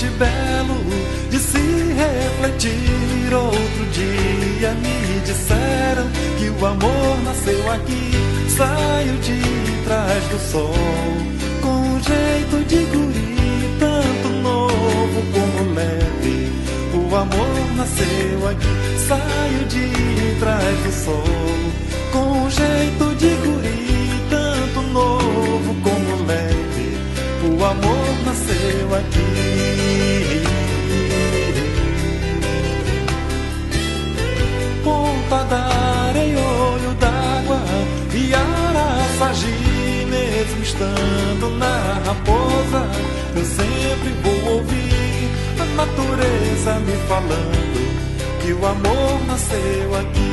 noite belo de se refletir. Outro dia me disseram que o amor nasceu aqui, saiu de trás do sol, com um jeito de guri, tanto novo como leve. O amor nasceu aqui, saiu de trás do sol, com um jeito de guri, tanto novo como leve. O amor nasceu aqui. Ponta da areia, olho d'água e Araçagi, mesmo estando na Raposa, eu sempre vou ouvir a natureza me falando que o amor nasceu aqui.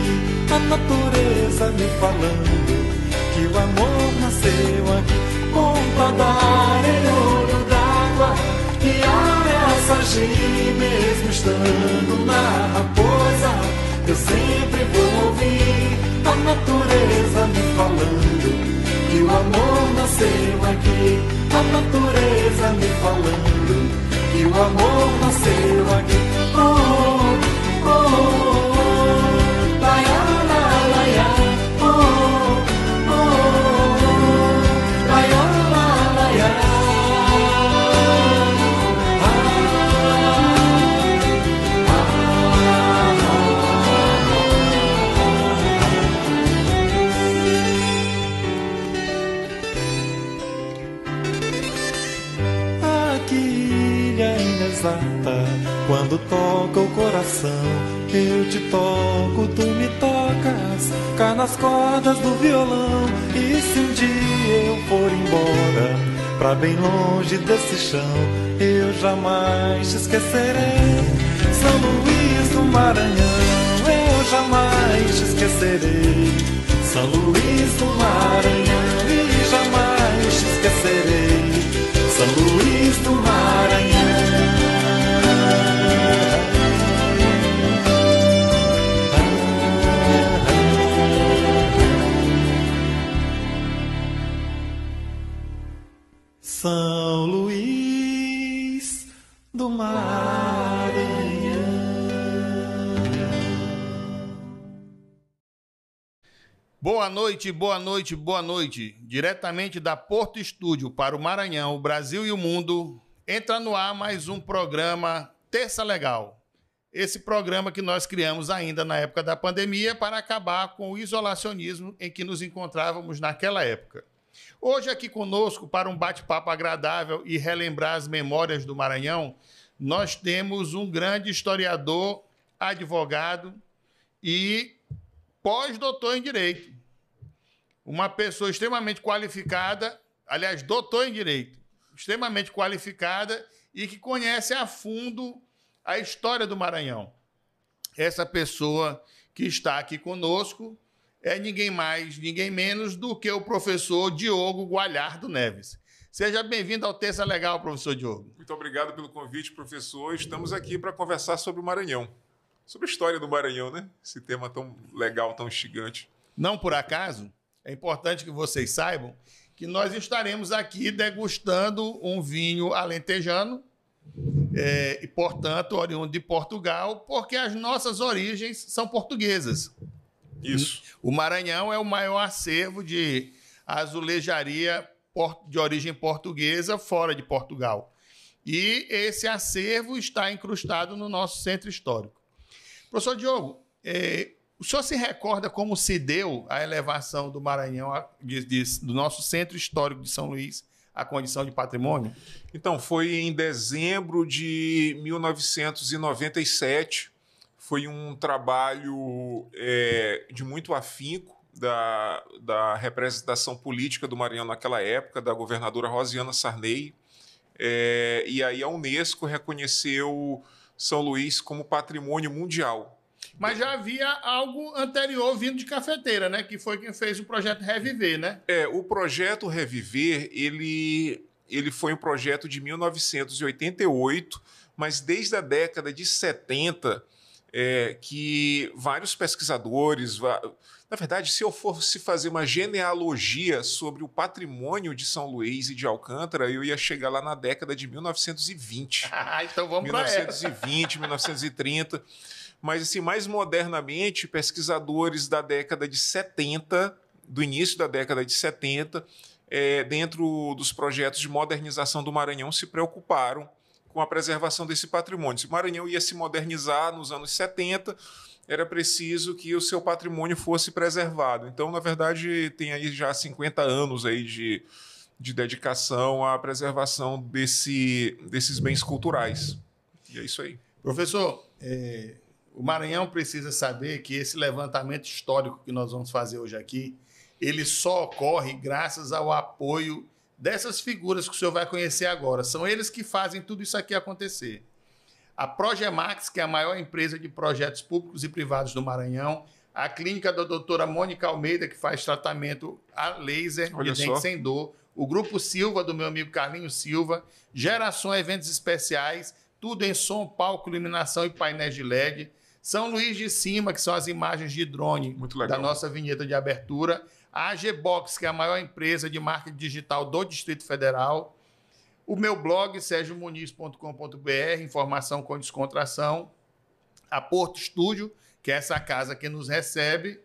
A natureza me falando que o amor nasceu aqui. Ponta da areia, olho d'água e Araçagi, mesmo estando na Raposa, eu sempre vou ouvir a natureza me falando que o amor nasceu aqui. A natureza me falando que o amor nasceu aqui. Oh, oh, oh, oh, laia, laia, oh, oh, oh, laia, laia. Quando toca o coração, eu te toco, tu me tocas, cá nas cordas do violão. E se um dia eu for embora, pra bem longe desse chão, eu jamais te esquecerei. São Luís do Maranhão, eu jamais te esquecerei. São Luís do Maranhão, e jamais te esquecerei. São Luís do Maranhão. São Luís do Maranhão. Boa noite, boa noite, boa noite. Diretamente da Porto Estúdio para o Maranhão, o Brasil e o mundo, entra no ar mais um programa Terça Legal. Esse programa que nós criamos ainda na época da pandemia para acabar com o isolacionismo em que nos encontrávamos naquela época. Hoje aqui conosco, para um bate-papo agradável e relembrar as memórias do Maranhão, nós temos um grande historiador, advogado e pós-doutor em Direito. Uma pessoa extremamente qualificada, aliás, doutor em Direito, extremamente qualificada e que conhece a fundo a história do Maranhão. Essa pessoa que está aqui conosco é ninguém mais, ninguém menos do que o professor Diogo Gualhardo Neves. Seja bem-vindo ao Terça Legal, professor Diogo. Muito obrigado pelo convite, professor. Estamos aqui para conversar sobre o Maranhão, sobre a história do Maranhão, né? Esse tema tão legal, tão instigante. Não por acaso, é importante que vocês saibam que nós estaremos aqui degustando um vinho alentejano, e, portanto, oriundo de Portugal, porque as nossas origens são portuguesas. Isso. O Maranhão é o maior acervo de azulejaria de origem portuguesa fora de Portugal. E esse acervo está incrustado no nosso centro histórico. Professor Diogo, o senhor se recorda como se deu a elevação do Maranhão, do nosso centro histórico de São Luís, à condição de patrimônio? Então, foi em dezembro de 1997. Foi um trabalho de muito afinco da representação política do Maranhão naquela época, da governadora Rosiana Sarney. E aí a Unesco reconheceu São Luís como patrimônio mundial. Mas já havia algo anterior vindo de Cafeteira, né? Que foi quem fez o projeto Reviver, né? O projeto Reviver, ele foi um projeto de 1988, mas desde a década de 70... que vários pesquisadores... Na verdade, se eu fosse fazer uma genealogia sobre o patrimônio de São Luís e de Alcântara, eu ia chegar lá na década de 1920. Então vamos para 1920, 1930. Mas, assim, mais modernamente, pesquisadores da década de 70, do início da década de 70, dentro dos projetos de modernização do Maranhão, se preocuparam com a preservação desse patrimônio. Se o Maranhão ia se modernizar nos anos 70, era preciso que o seu patrimônio fosse preservado. Então, na verdade, tem aí já 50 anos aí de dedicação à preservação desses bens culturais. E é isso aí. Professor, o Maranhão precisa saber que esse levantamento histórico que nós vamos fazer hoje aqui, ele só ocorre graças ao apoio dessas figuras que o senhor vai conhecer agora. São eles que fazem tudo isso aqui acontecer. A Progemax, que é a maior empresa de projetos públicos e privados do Maranhão, a clínica da doutora Mônica Almeida, que faz tratamento a laser de dente sem dor, o Grupo Silva, do meu amigo Carlinhos Silva, Geração Eventos Especiais, tudo em som, palco, iluminação e painéis de LED, São Luís de Cima, que são as imagens de drone da nossa vinheta de abertura, a AGBox, que é a maior empresa de marketing digital do Distrito Federal, o meu blog, sergiomuniz.com.br, informação com descontração. A Porto Estúdio, que é essa casa que nos recebe.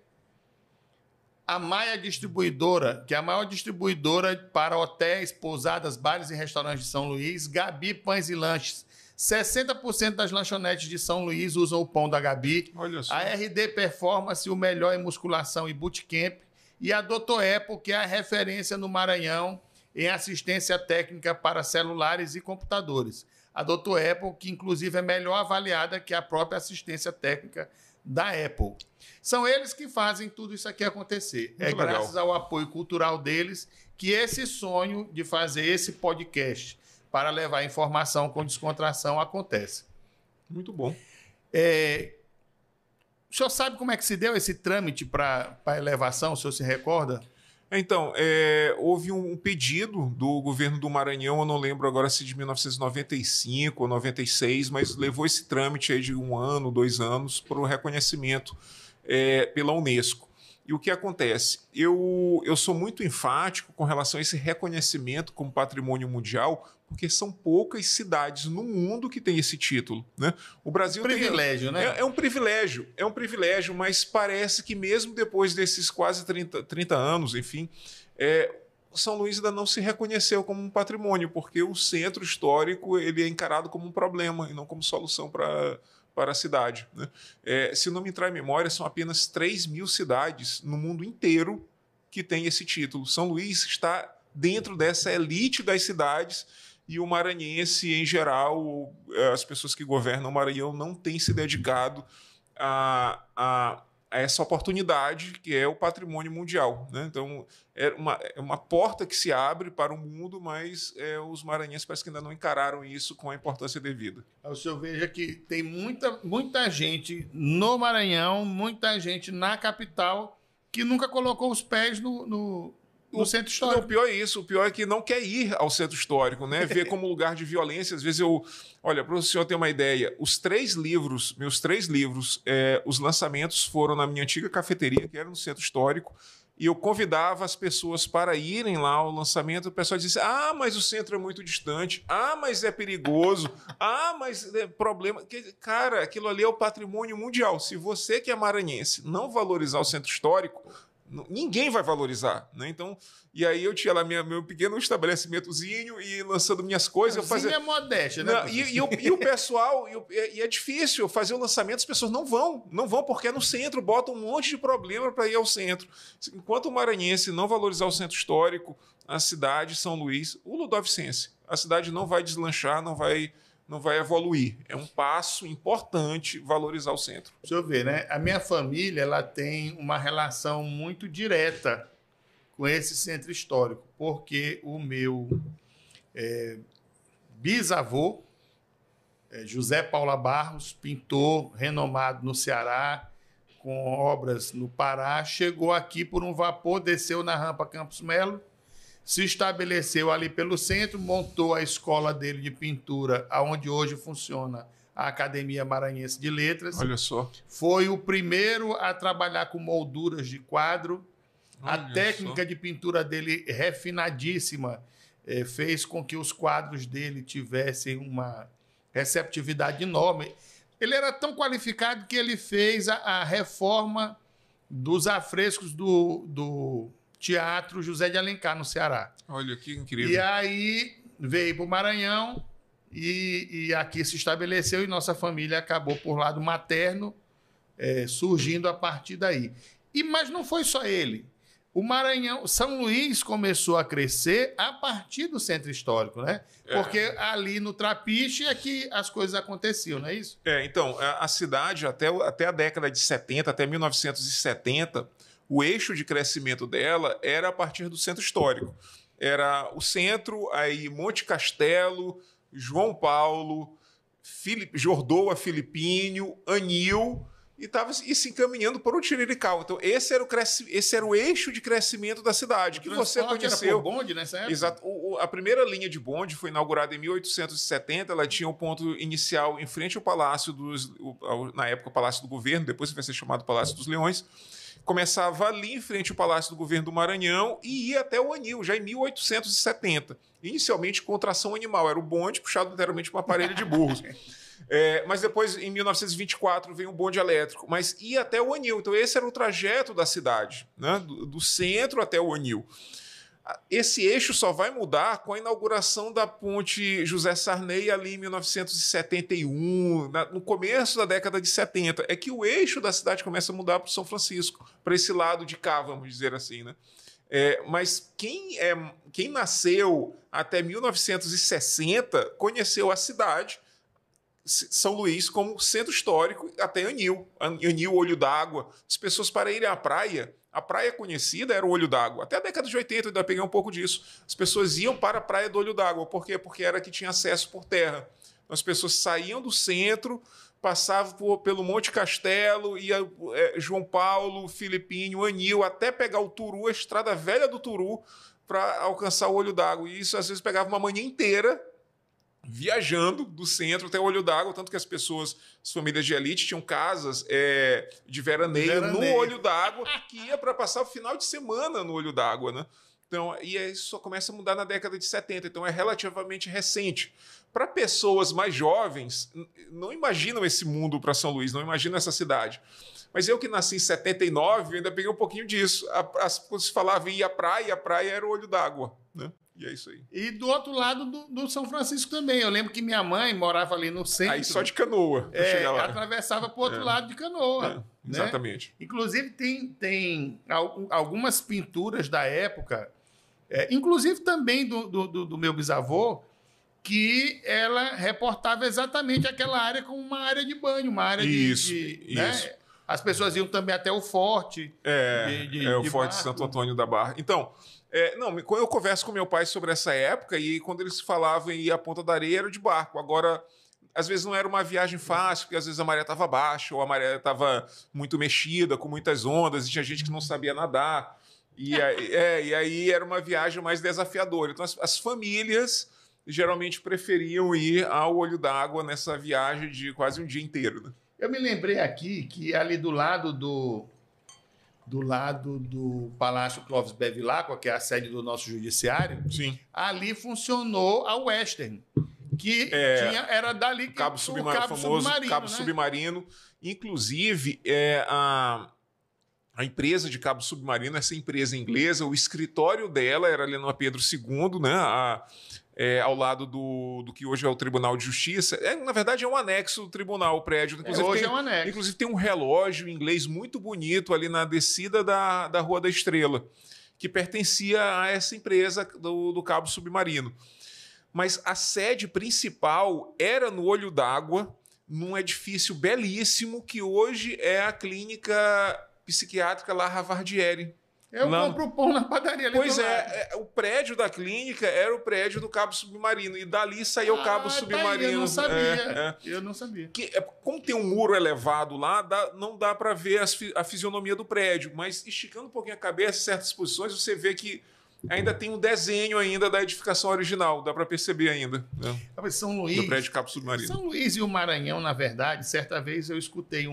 A Maia Distribuidora, que é a maior distribuidora para hotéis, pousadas, bares e restaurantes de São Luís. Gabi Pães e Lanches. 60% das lanchonetes de São Luís usam o pão da Gabi. Olha só. A RD Performance, o melhor em musculação e bootcamp. E a Dr. Apple, que é a referência no Maranhão em assistência técnica para celulares e computadores. A Dr. Apple, que inclusive é melhor avaliada que a própria assistência técnica da Apple. São eles que fazem tudo isso aqui acontecer. Muito legal. Graças ao apoio cultural deles que esse sonho de fazer esse podcast para levar informação com descontração acontece. Muito bom. O senhor sabe como é que se deu esse trâmite para a elevação, o senhor se recorda? Então, houve um pedido do governo do Maranhão, eu não lembro agora se de 1995 ou 96, mas levou esse trâmite aí de 1 ano, 2 anos, para o reconhecimento pela Unesco. E o que acontece? Eu sou muito enfático com relação a esse reconhecimento como patrimônio mundial, porque são poucas cidades no mundo que têm esse título, né? O Brasil privilégio, né? É um privilégio, mas parece que mesmo depois desses quase 30 anos, enfim, São Luís ainda não se reconheceu como um patrimônio, porque o centro histórico ele é encarado como um problema e não como solução para a cidade, né? Se não me trai memória, são apenas 3.000 cidades no mundo inteiro que têm esse título. São Luís está dentro dessa elite das cidades e o maranhense, em geral, as pessoas que governam o Maranhão não têm se dedicado a essa oportunidade que é o patrimônio mundial, né? Então, é uma porta que se abre para o mundo, mas os maranhenses parece que ainda não encararam isso com a importância devida. O senhor veja que tem muita gente no Maranhão, muita gente na capital que nunca colocou os pés no centro histórico. Não, o pior é isso. O pior é que não quer ir ao centro histórico, né? Ver como lugar de violência. Às vezes Olha, para o senhor ter uma ideia, meus 3 livros, os lançamentos foram na minha antiga cafeteria, que era no centro histórico, e eu convidava as pessoas para irem lá ao lançamento. O pessoal dizia: mas o centro é muito distante, mas é perigoso, mas é problema. Cara, aquilo ali é o patrimônio mundial. Se você que é maranhense não valorizar o centro histórico, ninguém vai valorizar, né? Então, e aí eu tinha lá meu pequeno estabelecimentozinho e lançando minhas coisas. Eu fazia modéstia, né? E o pessoal, e é difícil fazer o lançamento, as pessoas não vão porque é no centro, botam um monte de problema para ir ao centro. Enquanto o maranhense não valorizar o centro histórico, a cidade, São Luís, o ludovicense, a cidade não vai deslanchar, não vai evoluir. É um passo importante valorizar o centro. Deixa eu ver, né? A minha família ela tem uma relação muito direta com esse centro histórico, porque o meu bisavô, José Paula Barros, pintor renomado no Ceará, com obras no Pará, chegou aqui por um vapor, desceu na rampa Campos Melo, se estabeleceu ali pelo centro, montou a escola dele de pintura, onde hoje funciona a Academia Maranhense de Letras. Olha só. Foi o primeiro a trabalhar com molduras de quadro. A Olha técnica só. de pintura dele, refinadíssima, fez com que os quadros dele tivessem uma receptividade enorme. Ele era tão qualificado que ele fez a reforma dos afrescos do Teatro José de Alencar, no Ceará. Olha que incrível. E aí veio para o Maranhão e aqui se estabeleceu e nossa família acabou por lado materno, surgindo a partir daí. Mas não foi só ele. O Maranhão, São Luís começou a crescer a partir do centro histórico, né? Porque ali no Trapiche é que as coisas aconteciam, não é isso? Então, a cidade, até a década de 70, até 1970, o eixo de crescimento dela era a partir do centro histórico. Era o centro, aí Monte Castelo, João Paulo, Jordoa, Filipínio, Anil, e estava se encaminhando para o Tirirical. Então, esse era o eixo de crescimento da cidade, que você conheceu. Era por bonde nessa época? Exato. A primeira linha de bonde foi inaugurada em 1870. Ela tinha um ponto inicial em frente ao Palácio na época, o Palácio do Governo, depois vai ser chamado Palácio dos Leões. Começava ali em frente ao Palácio do Governo do Maranhão e ia até o Anil, já em 1870. Inicialmente com tração animal, era o bonde puxado literalmente por uma parelha de burros. Mas depois, em 1924, veio um bonde elétrico, mas ia até o Anil. Então esse era o trajeto da cidade, né? do centro até o Anil. Esse eixo só vai mudar com a inauguração da ponte José Sarney ali em 1971, no começo da década de 70. É que o eixo da cidade começa a mudar para o São Francisco, para esse lado de cá, vamos dizer assim, né? Mas quem nasceu até 1960 conheceu a cidade, São Luís, como centro histórico até Anil, Olho d'Água. As pessoas, para irem à praia, a praia conhecida era o Olho d'Água. Até a década de 80 eu ainda peguei um pouco disso. As pessoas iam para a praia do Olho d'Água. Por quê? Porque era que tinha acesso por terra. Então, as pessoas saíam do centro, passavam pelo Monte Castelo, ia João Paulo, Filipínio, Anil, até pegar o Turu, a estrada velha do Turu, para alcançar o Olho d'Água. E isso às vezes pegava uma manhã inteira viajando do centro até o Olho d'Água, tanto que as famílias de elite tinham casas de veraneio no Olho d'Água, que ia para passar o final de semana no Olho d'Água, né? Então, e isso só começa a mudar na década de 70, então é relativamente recente. Para pessoas mais jovens, não imaginam esse mundo para São Luís, não imaginam essa cidade. Mas eu que nasci em 79, ainda peguei um pouquinho disso. Quando se falava em ir à praia era o Olho d'Água, né? E é isso aí. E do outro lado do São Francisco também. Eu lembro que minha mãe morava ali no centro. Aí só de canoa. Chegar lá. Atravessava para o outro lado de canoa. Né? Exatamente. Inclusive, tem algumas pinturas da época, inclusive também do meu bisavô, que ela reportava exatamente aquela área como uma área de banho, uma área isso. Né? As pessoas iam também até o forte. O Forte Santo Antônio da Barra. Então, quando eu converso com meu pai sobre essa época, e quando eles falavam em ir à Ponta da Areia, era de barco. Agora, às vezes não era uma viagem fácil, porque às vezes a maré estava baixa, ou a maré estava muito mexida, com muitas ondas, e tinha gente que não sabia nadar. E aí era uma viagem mais desafiadora. Então, as famílias geralmente preferiam ir ao Olho d'Água nessa viagem de quase um dia inteiro, né? Eu me lembrei aqui que ali do lado do Palácio Clóvis Bevilacqua, que é a sede do nosso judiciário, sim, ali funcionou a Western, que era dali que Cabo Submarino, Cabo Submarino. Inclusive, a empresa de Cabo Submarino, essa empresa inglesa, o escritório dela era ali no Pedro II, né? Ao lado do que hoje é o Tribunal de Justiça. Na verdade, é um anexo do tribunal, o prédio. Hoje é um anexo. Inclusive, tem um relógio em inglês muito bonito ali na descida da Rua da Estrela, que pertencia a essa empresa do Cabo Submarino. Mas a sede principal era no Olho d'Água, num edifício belíssimo, que hoje é a clínica psiquiátrica La Ravardieri. Eu compro pão na padaria ali. Pois o prédio da clínica era o prédio do Cabo Submarino, e dali saiu o Cabo Submarino. Eu não sabia. Eu não sabia. Como tem um muro elevado lá, não dá para ver a fisionomia do prédio, mas esticando um pouquinho a cabeça em certas posições, você vê que ainda tem um desenho ainda da edificação original, dá para perceber ainda. Né? São Luís, do prédio de Cabo Submarino. São Luís e o Maranhão, na verdade, certa vez eu escutei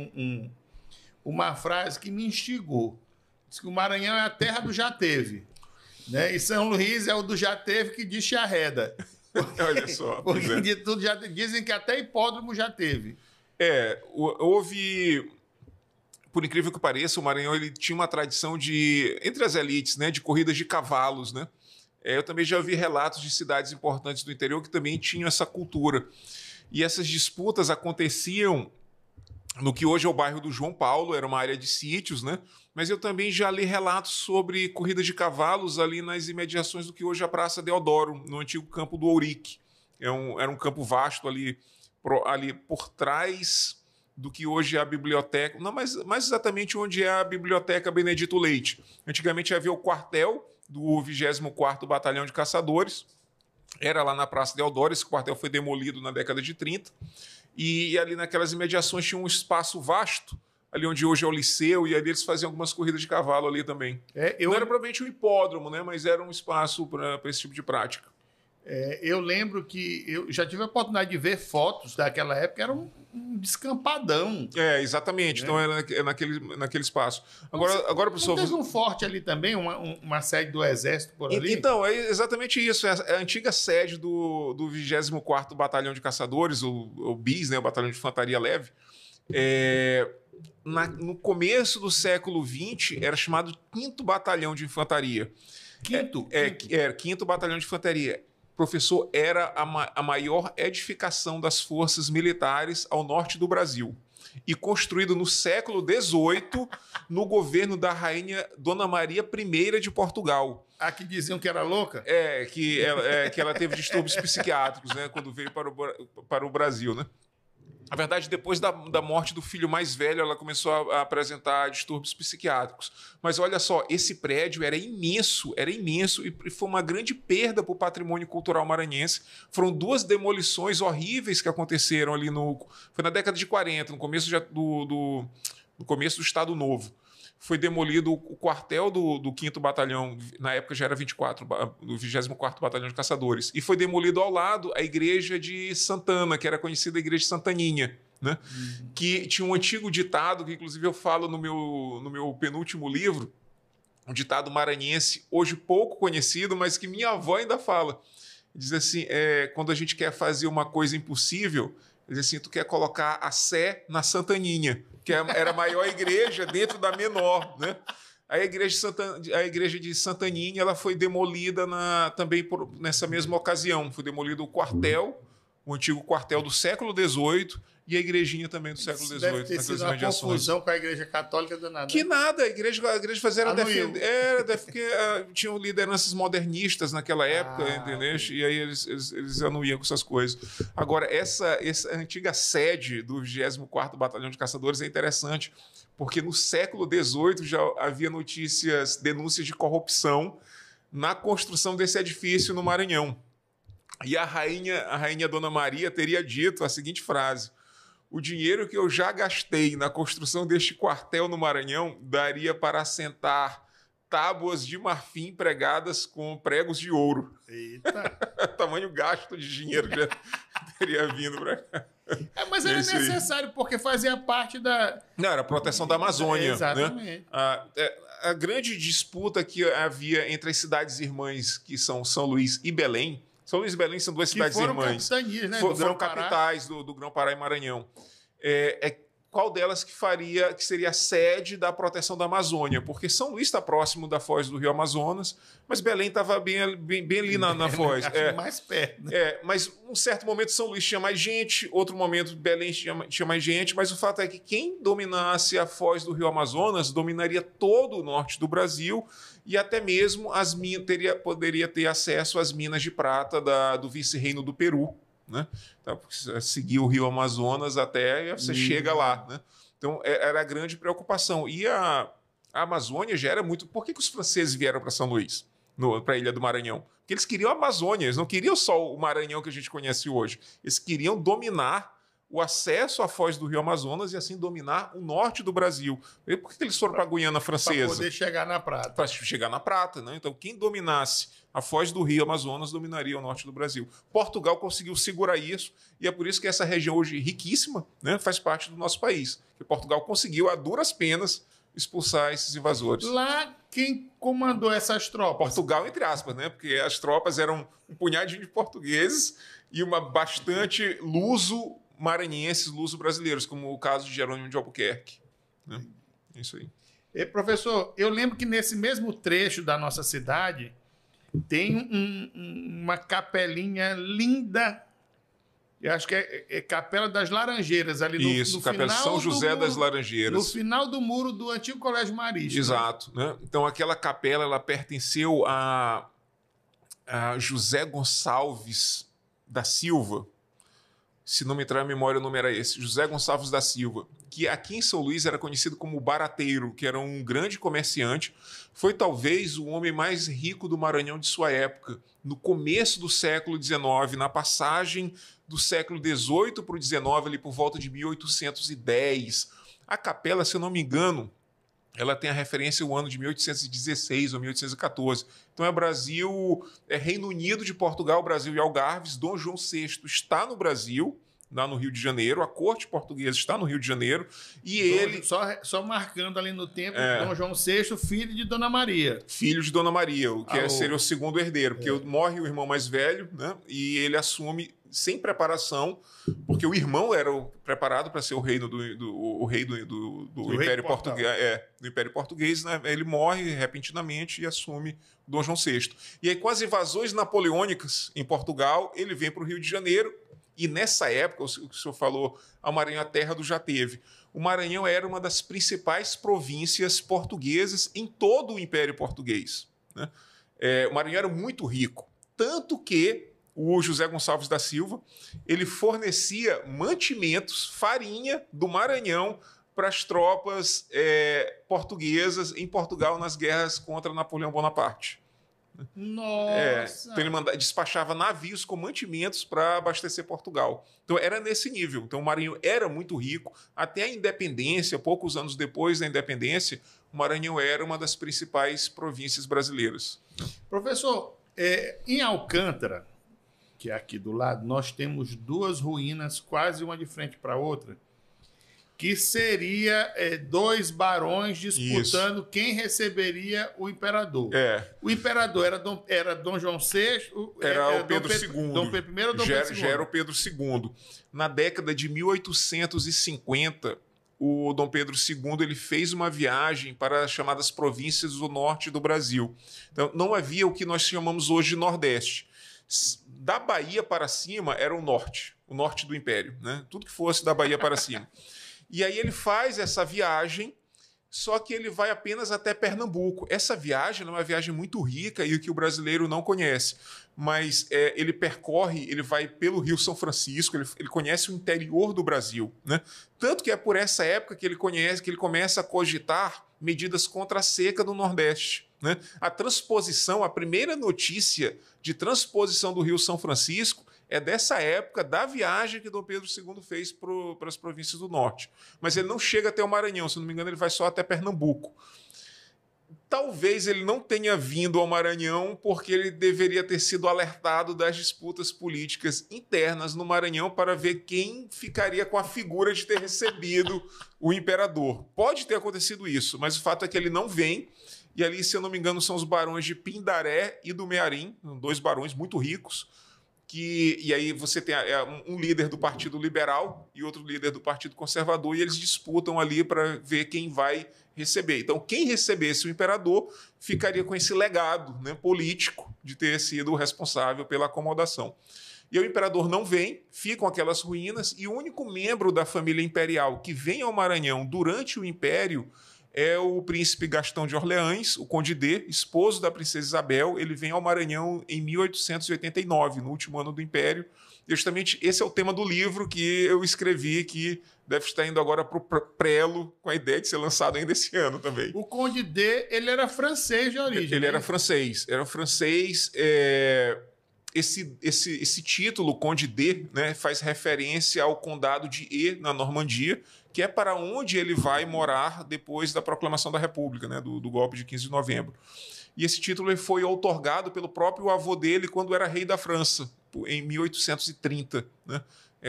uma frase que me instigou. Diz que o Maranhão é a terra do já teve. Né? E São Luís é o do já teve que diz arreda. Olha só. Porque de tudo já dizem que até hipódromo já teve. Houve, por incrível que pareça, o Maranhão ele tinha uma tradição de, entre as elites, né, de corridas de cavalos, né? Eu também já ouvi relatos de cidades importantes do interior que também tinham essa cultura. E essas disputas aconteciam no que hoje é o bairro do João Paulo, era uma área de sítios, né? Mas eu também já li relatos sobre corridas de cavalos ali nas imediações do que hoje é a Praça Deodoro, no antigo campo do Ourique. Era um campo vasto ali por trás do que hoje é a biblioteca, não, mas mais exatamente onde é a Biblioteca Benedito Leite. Antigamente havia o quartel do 24º Batalhão de Caçadores, era lá na Praça Deodoro, esse quartel foi demolido na década de 30, e ali naquelas imediações tinha um espaço vasto, ali onde hoje é o Liceu, e ali eles faziam algumas corridas de cavalo ali também. Não era provavelmente um hipódromo, né, mas era um espaço para esse tipo de prática. Eu lembro que eu já tive a oportunidade de ver fotos daquela época, era um descampadão. Exatamente. Então era naquele espaço. Agora, professor. Teve um forte ali também, uma sede do Exército por ali? Então, é exatamente isso. É a antiga sede do 24º Batalhão de Caçadores, o BIS, né, o Batalhão de Infantaria Leve. No começo do século XX, era chamado 5º Batalhão de Infantaria. Quinto Batalhão de Infantaria. Professor, era a maior edificação das forças militares ao norte do Brasil. E construído no século XVIII, no governo da rainha Dona Maria I de Portugal. A que diziam que era louca? Que ela teve distúrbios psiquiátricos, né, quando veio para o Brasil, né? Na verdade, depois da morte do filho mais velho, ela começou a apresentar distúrbios psiquiátricos. Mas olha só, esse prédio era imenso e foi uma grande perda para o patrimônio cultural maranhense. Foram 2 demolições horríveis que aconteceram ali foi na década de 40, no começo do começo do Estado Novo. Foi demolido o quartel do 5º Batalhão, na época já era do 24º Batalhão de Caçadores, e foi demolido ao lado a igreja de Santana, que era conhecida a igreja de Santaninha, né? Que tinha um antigo ditado, que inclusive eu falo no meu penúltimo livro, um ditado maranhense, hoje pouco conhecido, mas que minha avó ainda fala. Diz assim, quando a gente quer fazer uma coisa impossível, diz assim, tu quer colocar a Sé na Santaninha, que era a maior igreja dentro da menor, né? A igreja de Santaninha ela foi demolida também nessa mesma ocasião. Foi demolido o quartel, o antigo quartel do século XVIII, e a igrejinha também do século XVIII. Deve ter sido uma confusão com a igreja católica danada. Que nada, a igreja fazia era defender, porque tinham lideranças modernistas naquela época, entendeu? E aí eles anuíam com essas coisas. Agora, essa antiga sede do 24º Batalhão de Caçadores é interessante, porque no século XVIII já havia denúncias de corrupção na construção desse edifício no Maranhão. E a rainha Dona Maria teria dito a seguinte frase: o dinheiro que eu já gastei na construção deste quartel no Maranhão daria para assentar tábuas de marfim pregadas com pregos de ouro. Eita! Tamanho gasto de dinheiro que já teria vindo para cá. Mas era necessário, porque fazia parte da... Não, era a proteção da Amazônia. Exatamente. Né? A grande disputa que havia entre as cidades irmãs, que são São Luís e Belém. São Luís e Belém são 2 cidades irmãs. Né? Foram capitais do Grão-Pará e Maranhão. Qual delas que seria a sede da proteção da Amazônia? Porque São Luís está próximo da foz do Rio Amazonas, mas Belém estava bem ali na foz. Mais perto. Né? Mas um certo momento São Luís tinha mais gente, outro momento Belém tinha mais gente, mas o fato é que quem dominasse a foz do Rio Amazonas dominaria todo o norte do Brasil e até mesmo poderia ter acesso às minas de prata do vice-reino do Peru. Né? Então, seguir o Rio Amazonas até você chega lá. Né? Então, era a grande preocupação. E a Amazônia já era muito... Por que os franceses vieram para São Luís, para a Ilha do Maranhão? Porque eles queriam a Amazônia, eles não queriam só o Maranhão que a gente conhece hoje. Eles queriam dominar o acesso à foz do Rio Amazonas e assim dominar o norte do Brasil. E por que eles foram para a Guiana Francesa? Para poder chegar na prata. Para chegar na prata, né? Então, quem dominasse a foz do Rio Amazonas dominaria o norte do Brasil. Portugal conseguiu segurar isso e é por isso que essa região hoje riquíssima, né, faz parte do nosso país. Que Portugal conseguiu, a duras penas, expulsar esses invasores. Lá, quem comandou essas tropas? Portugal, entre aspas, né? Porque as tropas eram um punhadinho de portugueses e uma bastante luso-maranhenses, luso-brasileiros, como o caso de Jerônimo de Albuquerque. Né? Isso aí. E, professor, eu lembro que nesse mesmo trecho da nossa cidade tem uma capelinha linda. Eu acho que é Capela das Laranjeiras, ali no Capela final São José muro, das Laranjeiras. No final do muro do antigo Colégio Marista. Exato. Né? Então, aquela capela ela pertenceu a José Gonçalves da Silva. Se não me trai a memória, o nome era esse. José Gonçalves da Silva, que aqui em São Luís era conhecido como Barateiro, que era um grande comerciante. Foi talvez o homem mais rico do Maranhão de sua época. No começo do século XIX, na passagem do século XVIII para o XIX, ali por volta de 1810. A capela, se eu não me engano, ela tem a referência ao ano de 1816 ou 1814. Então é Brasil, é Reino Unido de Portugal, Brasil e Algarves. Dom João VI está no Brasil, lá no Rio de Janeiro. A corte portuguesa está no Rio de Janeiro. E ele... Só marcando ali no tempo, Dom João VI, filho de Dona Maria. Filho de Dona Maria, o que seria o segundo herdeiro. Porque morre o irmão mais velho, né? E ele assume sem preparação, porque o irmão era preparado para ser o rei do Império Português. Do Império Português, né? Ele morre repentinamente e assume Dom João VI. E aí, com as invasões napoleônicas em Portugal, ele vem para o Rio de Janeiro. E nessa época, o senhor falou, a Maranhão, a terra do já teve. O Maranhão era uma das principais províncias portuguesas em todo o Império Português. Né? O Maranhão era muito rico, tanto que o José Gonçalves da Silva ele fornecia mantimentos, farinha do Maranhão para as tropas portuguesas em Portugal nas guerras contra Napoleão Bonaparte. Nossa! Então ele despachava navios com mantimentos para abastecer Portugal. Então era nesse nível. Então o Maranhão era muito rico. Até a independência, poucos anos depois da independência, o Maranhão era uma das principais províncias brasileiras. Professor, em Alcântara, que é aqui do lado, nós temos duas ruínas, quase uma de frente para a outra, que seria dois barões disputando quem receberia o imperador. O imperador era Dom João VI... Era o Pedro II. Dom Pedro I ou Dom Pedro II? Já era o Pedro II. Na década de 1850, o Dom Pedro II ele fez uma viagem para as chamadas províncias do norte do Brasil. Então, não havia o que nós chamamos hoje de Nordeste. Da Bahia para cima era o norte do Império, né? Tudo que fosse da Bahia para cima. E aí ele faz essa viagem, só que ele vai apenas até Pernambuco. Essa viagem é uma viagem muito rica e que o brasileiro não conhece. Mas ele vai pelo Rio São Francisco, ele conhece o interior do Brasil, né? Tanto que é por essa época que ele começa a cogitar medidas contra a seca do Nordeste. Né? A primeira notícia de transposição do Rio São Francisco é dessa época, da viagem que Dom Pedro II fez para as províncias do norte. Mas ele não chega até o Maranhão, se não me engano, ele vai só até Pernambuco. Talvez ele não tenha vindo ao Maranhão porque ele deveria ter sido alertado das disputas políticas internas no Maranhão para ver quem ficaria com a figura de ter recebido o imperador. Pode ter acontecido isso, mas o fato é que ele não vem. E ali, se eu não me engano, são os barões de Pindaré e do Mearim, dois barões muito ricos, e aí você tem um líder do Partido Liberal e outro líder do Partido Conservador, e eles disputam ali para ver quem vai receber. Então, quem recebesse o imperador ficaria com esse legado, né, político de ter sido o responsável pela acomodação. E o imperador não vem, ficam aquelas ruínas, e o único membro da família imperial que vem ao Maranhão durante o Império é o príncipe Gastão de Orleans, o Conde D, esposo da princesa Isabel. Ele vem ao Maranhão em 1889, no último ano do Império. E justamente esse é o tema do livro que eu escrevi, que deve estar indo agora para o prelo, com a ideia de ser lançado ainda esse ano também. O Conde D, ele era francês de origem. Ele era francês. esse título, Conde D, né, faz referência ao condado de E, na Normandia, que é para onde ele vai morar depois da proclamação da República, né, do golpe de 15 de novembro. E esse título foi outorgado pelo próprio avô dele quando era rei da França, em 1830. Né?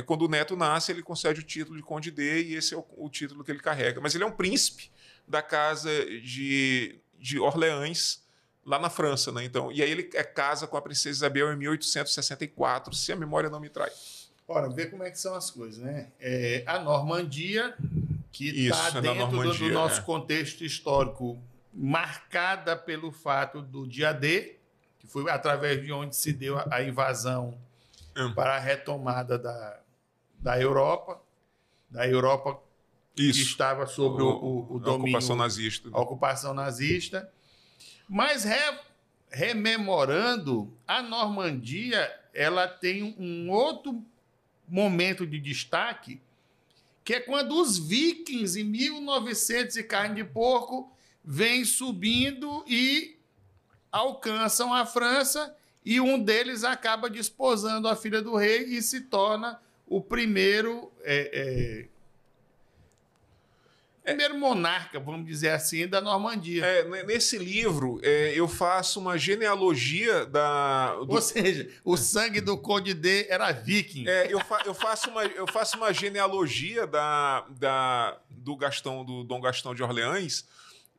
Quando o neto nasce, ele concede o título de Conde D, e esse é o título que ele carrega. Mas ele é um príncipe da casa de Orleans, lá na França. Né? Então, e aí ele casa com a princesa Isabel em 1864, se a memória não me trai. Ora, vê como é que são as coisas, né? A Normandia, que está dentro do nosso contexto histórico, marcada pelo fato do dia D, que foi através de onde se deu a invasão para a retomada da Europa Isso. que estava sob o domínio, a ocupação nazista. Mas rememorando, a Normandia, ela tem um outro momento de destaque, que é quando os vikings, em 1900 e carne de porco, vêm subindo e alcançam a França, e um deles acaba desposando a filha do rei e se torna o primeiro monarca, vamos dizer assim, da Normandia. Nesse livro, eu faço uma genealogia Ou seja, o sangue do Conde D era viking. Eu faço uma genealogia do Dom Gastão de Orleans,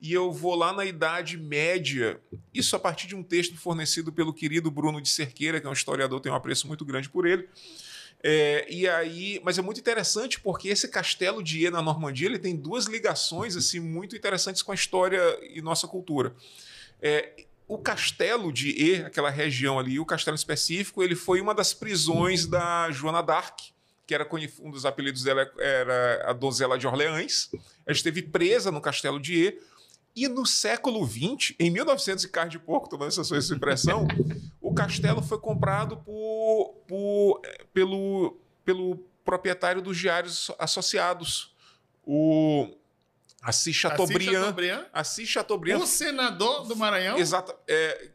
e eu vou lá na Idade Média, isso a partir de um texto fornecido pelo querido Bruno de Cerqueira, que é um historiador, tenho um apreço muito grande por ele. Mas é muito interessante porque esse castelo de E na Normandia, ele tem duas ligações assim muito interessantes com a história e nossa cultura. O castelo de E, aquela região ali, o castelo específico, ele foi uma das prisões da Joana d'Arc, que era um dos apelidos dela era a donzela de Orleans. Ela esteve presa no castelo de E. E no século XX, em 1900 e carne de porco, tomando essa sua expressão, o castelo foi comprado pelo proprietário dos Diários Associados, o Assis Chateaubriand. Assis Chateaubriand. O senador do Maranhão? Exato.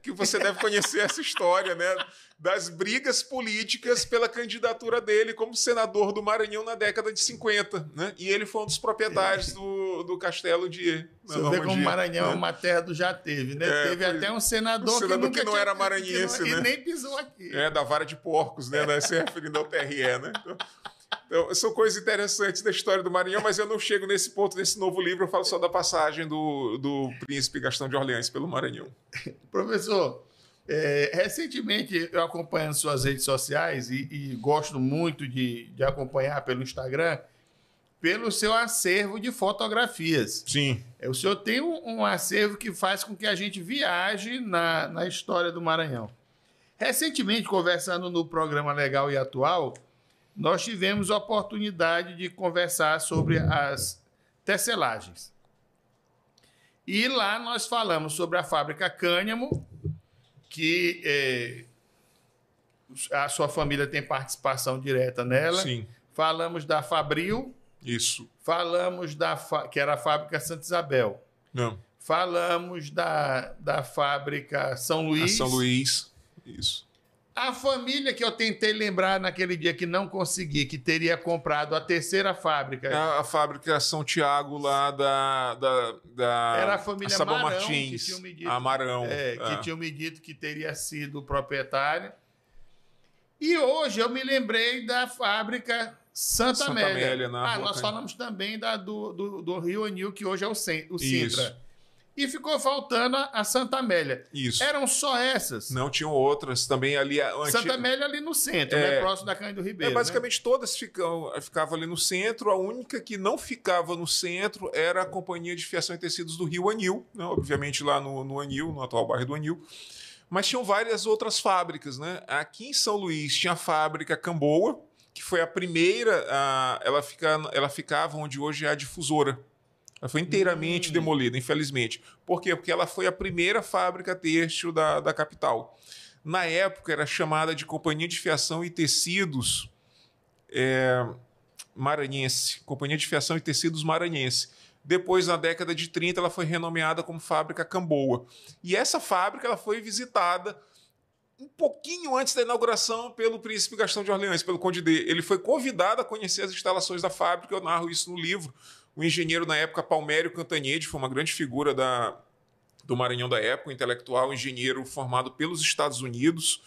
Que você deve conhecer essa história, né? Das brigas políticas pela candidatura dele como senador do Maranhão na década de 50. Né? E ele foi um dos proprietários do castelo de E. Você vê como o Maranhão é uma terra do já teve, né? Teve até um senador que não era maranhense, né? E nem pisou aqui. Da vara de porcos, né? Se referindo ao TRE, né? Então, são coisas interessantes da história do Maranhão, mas eu não chego nesse ponto nesse novo livro, eu falo só da passagem do príncipe Gastão de Orleans pelo Maranhão. Professor, recentemente eu acompanhando suas redes sociais e gosto muito de acompanhar pelo Instagram, pelo seu acervo de fotografias. Sim. O senhor tem um acervo que faz com que a gente viaje na história do Maranhão. Recentemente, conversando no programa Legal e Atual, nós tivemos a oportunidade de conversar sobre as tecelagens. E lá nós falamos sobre a fábrica Cânhamo, que a sua família tem participação direta nela. Sim. Falamos da Fabril. Isso. Falamos que era a fábrica Santa Isabel. Não. Falamos da fábrica São Luís. A São Luís, isso. A família que eu tentei lembrar naquele dia que não consegui, que teria comprado a terceira fábrica. A fábrica São Tiago lá era a família Sabão Marão, Martins. que tinham me dito, a Marão. que tinham me dito que teria sido o proprietário. E hoje eu me lembrei da fábrica Santa Amélia. Nós falamos também do Rio Anil, que hoje é o Sintra. E ficou faltando a Santa Amélia. Isso. Eram só essas? Não, tinham outras também ali. Santa Amélia ali no centro, né? Próximo da Cândido Ribeiro. Basicamente, né? Todas ficavam ali no centro. A única que não ficava no centro era a Companhia de Fiação e Tecidos do Rio Anil, né? Obviamente lá no Anil, no atual bairro do Anil. Mas tinham várias outras fábricas. Né? Aqui em São Luís tinha a fábrica Camboa, que foi a primeira. Ela ficava onde hoje é a difusora. Ela foi inteiramente demolida, infelizmente. Por quê? Porque ela foi a primeira fábrica têxtil da capital. Na época, era chamada de Companhia de Fiação e Tecidos Maranhense. Companhia de Fiação e Tecidos Maranhense. Depois, na década de 30, ela foi renomeada como Fábrica Camboa. E essa fábrica ela foi visitada um pouquinho antes da inauguração pelo príncipe Gastão de Orleans, pelo Conde D. Ele foi convidado a conhecer as instalações da fábrica, eu narro isso no livro. O engenheiro, na época, Palmério Cantanhede, foi uma grande figura do Maranhão da época, um intelectual, engenheiro formado pelos Estados Unidos,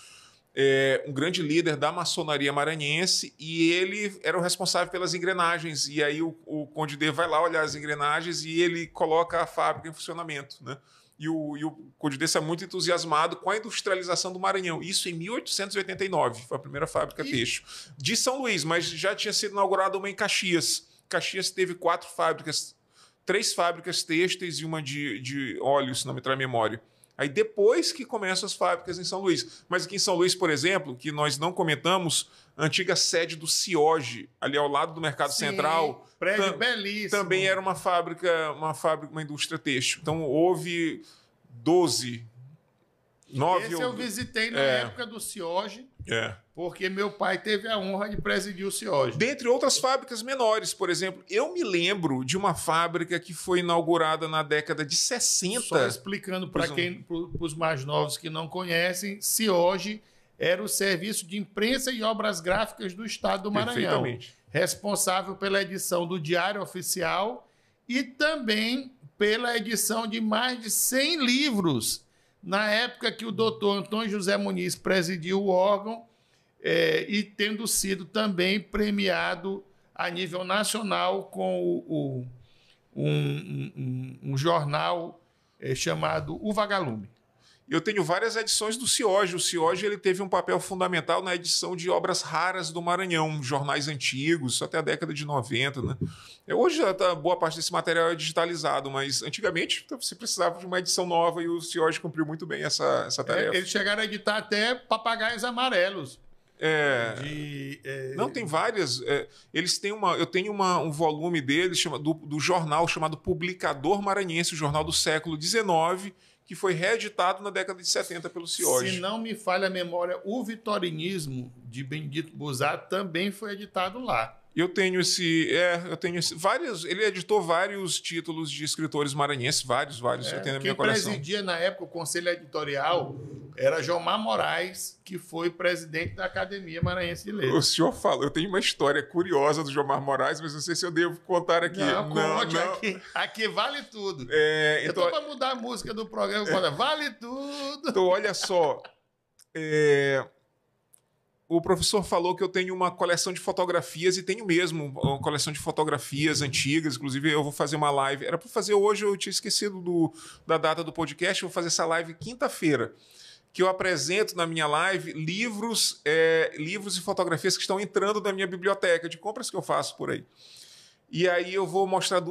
um grande líder da maçonaria maranhense, e ele era o responsável pelas engrenagens. E aí o Conde D vai lá olhar as engrenagens e ele coloca a fábrica em funcionamento, né? E o Conde D é muito entusiasmado com a industrialização do Maranhão. Isso em 1889, foi a primeira fábrica têxtil de São Luís, mas já tinha sido inaugurada uma em Caxias. Caxias teve 3 fábricas têxteis e uma de óleo, se não me trai a memória. Aí depois que começam as fábricas em São Luís. Mas aqui em São Luís, por exemplo, que nós não comentamos, a antiga sede do CIOG, ali ao lado do Mercado Central. Prédio belíssimo. Também era uma fábrica, uma indústria têxtil. Então houve 9... Esse eu visitei na época do CIOG, porque meu pai teve a honra de presidir o CIOG. Dentre outras fábricas menores, por exemplo, eu me lembro de uma fábrica que foi inaugurada na década de 60. Só explicando para os mais novos que não conhecem, CIOG era o Serviço de Imprensa e Obras Gráficas do Estado do Maranhão, responsável pela edição do Diário Oficial e também pela edição de mais de 100 livros. Na época que o doutor Antônio José Muniz presidiu o órgão, e tendo sido também premiado a nível nacional com um jornal chamado O Vagalume. Eu tenho várias edições do CIOG. O CIOG ele teve um papel fundamental na edição de obras raras do Maranhão, jornais antigos, até a década de 90. Né? Hoje, boa parte desse material é digitalizado, mas antigamente você precisava de uma edição nova e o CIOG cumpriu muito bem essa tarefa. Eles chegaram a editar até Papagaios Amarelos. Não, tem várias. Eles têm eu tenho um volume deles do jornal chamado Publicador Maranhense, o jornal do século XIX, que foi reeditado na década de 70 pelo CIOG. Se não me falha a memória, o Vitorinismo de Benedito Busato também foi editado lá. Eu tenho vários. Ele editou vários títulos de escritores maranhenses, vários. Eu tenho na minha coleção. Quem presidia na época o conselho editorial era Jomar Moraes, que foi presidente da Academia Maranhense de Letras. O senhor fala, eu tenho uma história curiosa do Jomar Moraes, mas não sei se eu devo contar aqui. Não. Aqui vale tudo. Eu tô para mudar a música do programa, vale tudo. Então, olha só. O professor falou que eu tenho uma coleção de fotografias, e tenho mesmo uma coleção de fotografias antigas. Inclusive, eu vou fazer uma live. Era para fazer hoje, eu tinha esquecido da data do podcast. Eu vou fazer essa live quinta-feira, que eu apresento na minha live livros e fotografias que estão entrando na minha biblioteca, de compras que eu faço por aí. E aí eu vou mostrar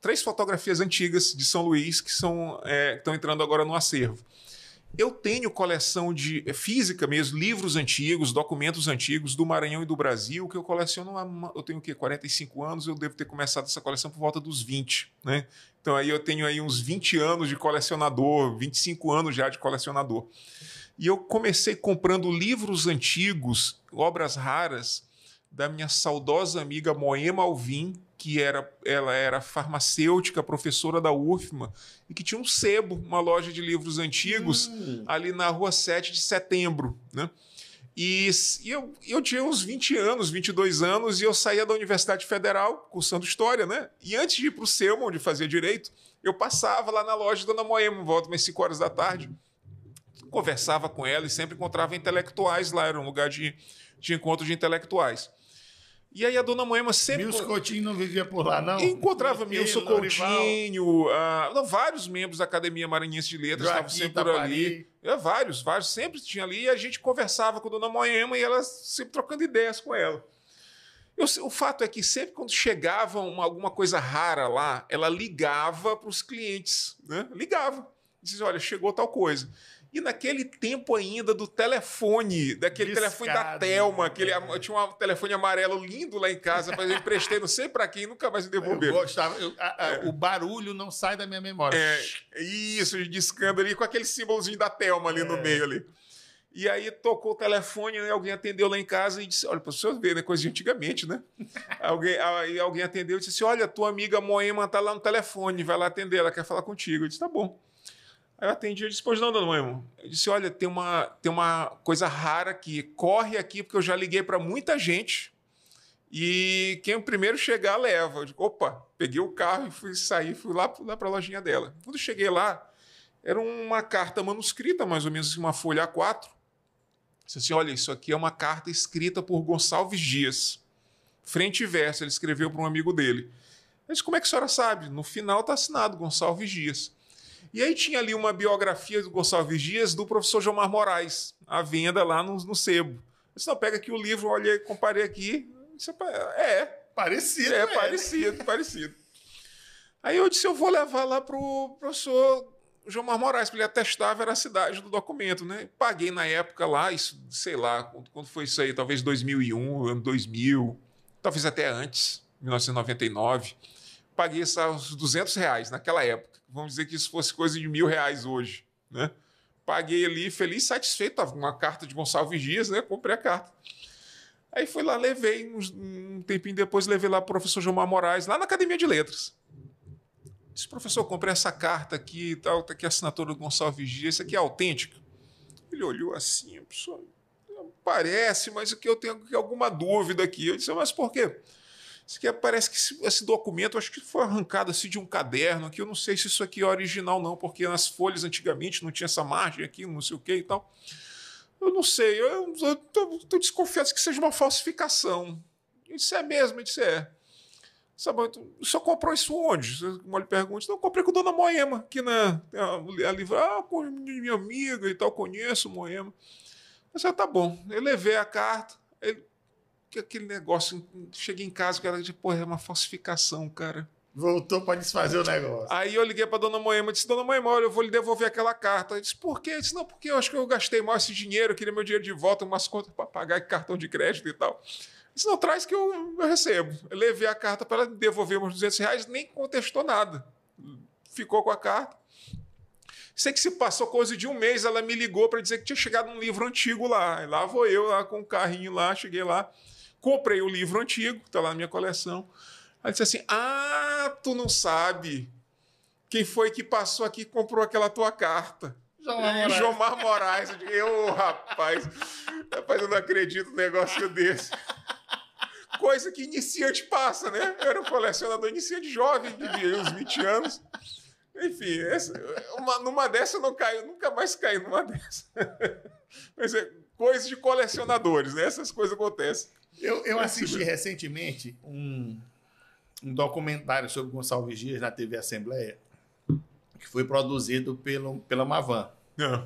3 fotografias antigas de São Luís que estão entrando agora no acervo. Eu tenho coleção física mesmo, livros antigos, documentos antigos do Maranhão e do Brasil, que eu coleciono eu tenho 45 anos, eu devo ter começado essa coleção por volta dos 20, né? Então aí eu tenho aí uns 20 anos de colecionador, 25 anos já de colecionador. E eu comecei comprando livros antigos, obras raras, da minha saudosa amiga Moema Alvim, que ela era farmacêutica, professora da UFMA, e que tinha um sebo, uma loja de livros antigos, ali na rua 7 de Setembro. Né? E eu tinha uns 20 anos, 22 anos, e eu saía da Universidade Federal, cursando História, né? E antes de ir para o Selma, onde fazia Direito, eu passava lá na loja da Dona Moema, volta umas 5 horas da tarde, conversava com ela e sempre encontrava intelectuais lá, era um lugar de encontro de intelectuais. E aí a Dona Moema sempre... Milson Coutinho não vivia por lá, não? Encontrava Milson Coutinho, vários membros da Academia Maranhense de Letras estavam sempre por ali. Vários, sempre tinha ali. E a gente conversava com a Dona Moema e ela sempre trocando ideias com ela. O fato é que sempre quando chegava alguma coisa rara lá, ela ligava para os clientes. Né? Ligava. Dizia, olha, chegou tal coisa. E naquele tempo ainda do telefone, daquele telefone da Telma, tinha um telefone amarelo lindo lá em casa, mas eu emprestei não sei para quem, nunca mais me devolveram. Eu gostava, o barulho não sai da minha memória. Isso, discando ali com aquele símbolozinho da Telma ali no meio ali. E aí tocou o telefone, né? Alguém atendeu lá em casa e disse, olha, para o senhor ver, né? Coisa de antigamente, né? Alguém atendeu e disse, olha, tua amiga Moema está lá no telefone, vai lá atender, ela quer falar contigo. Eu disse, tá bom. Aí eu atendi e disse, pois não, dona Moema. Eu disse, olha, tem uma coisa rara aqui, corre aqui, porque eu já liguei para muita gente e quem primeiro chegar leva. Eu digo, opa, peguei o carro e fui lá para a lojinha dela. Quando cheguei lá, era uma carta manuscrita, mais ou menos uma folha A4. Disse assim, olha, isso aqui é uma carta escrita por Gonçalves Dias. Frente e verso, ele escreveu para um amigo dele. Eu disse, como é que a senhora sabe? No final está assinado, Gonçalves Dias. E aí tinha ali uma biografia do Gonçalves Dias do professor Jomar Moraes, à venda lá no sebo. Eu disse, não, pega aqui o livro, olhei, comparei aqui. Eu disse, parecido. Parecido. Aí eu disse, eu vou levar lá para o professor Jomar Moraes, para ele atestar a veracidade do documento, né? Paguei na época lá, isso, sei lá, quando foi isso aí, talvez 2001, ano 2000, talvez até antes, 1999. Paguei uns R$200 naquela época. Vamos dizer que isso fosse coisa de R$1.000 hoje, né? Paguei ali, feliz, satisfeito, uma carta de Gonçalves Dias, né? Comprei a carta. Aí fui lá, levei, um tempinho depois, levei lá para o professor Jomar Moraes, lá na Academia de Letras. Disse, professor, comprei essa carta aqui e tal, tá aqui a assinatura do Gonçalves Dias, isso aqui é autêntico? Ele olhou assim, professor, parece, mas aqui eu tenho alguma dúvida aqui. Eu disse, mas por quê? Isso aqui parece que esse documento, acho que foi arrancado assim de um caderno aqui, eu não sei se isso aqui é original não, porque nas folhas antigamente não tinha essa margem aqui, não sei o que e tal. Eu não sei, eu tô desconfiado que seja uma falsificação. Eu disse, é mesmo? Eu disse, é. Sabe, o senhor comprou isso onde? Como ele pergunta, não, eu comprei com a dona Moema, aqui a livro, com minha amiga e tal, conheço Moema. Eu disse, tá bom. Eu levei a carta, aquele negócio, cheguei em casa, o cara disse, pô, é uma falsificação, cara. Voltou para desfazer o negócio. Aí eu liguei para dona Moema, disse, dona Moema, olha, eu vou lhe devolver aquela carta. Eu disse, por quê? Eu disse, não, porque eu acho que eu gastei mal esse dinheiro, eu queria meu dinheiro de volta, umas contas para pagar cartão de crédito e tal. Eu disse, não, traz que eu recebo. Eu levei a carta para ela devolver uns R$200, nem contestou nada. Ficou com a carta. Sei que se passou coisa de um mês, ela me ligou para dizer que tinha chegado um livro antigo lá. E lá vou eu, lá com o carrinho lá, cheguei lá, comprei o livro antigo, que está lá na minha coleção. Ela disse assim, tu não sabe quem foi que passou aqui e comprou aquela tua carta. Jomar Moraes. Eu digo, rapaz, eu não acredito num negócio desse. Coisa que iniciante passa, né? Eu era um colecionador iniciante jovem, de uns 20 anos. Enfim, numa dessa eu não caio, nunca mais caí numa dessa. Mas é coisa de colecionadores, né? Essas coisas acontecem. Eu assisti recentemente um documentário sobre Gonçalves Dias na TV Assembleia, que foi produzido pela Mavan,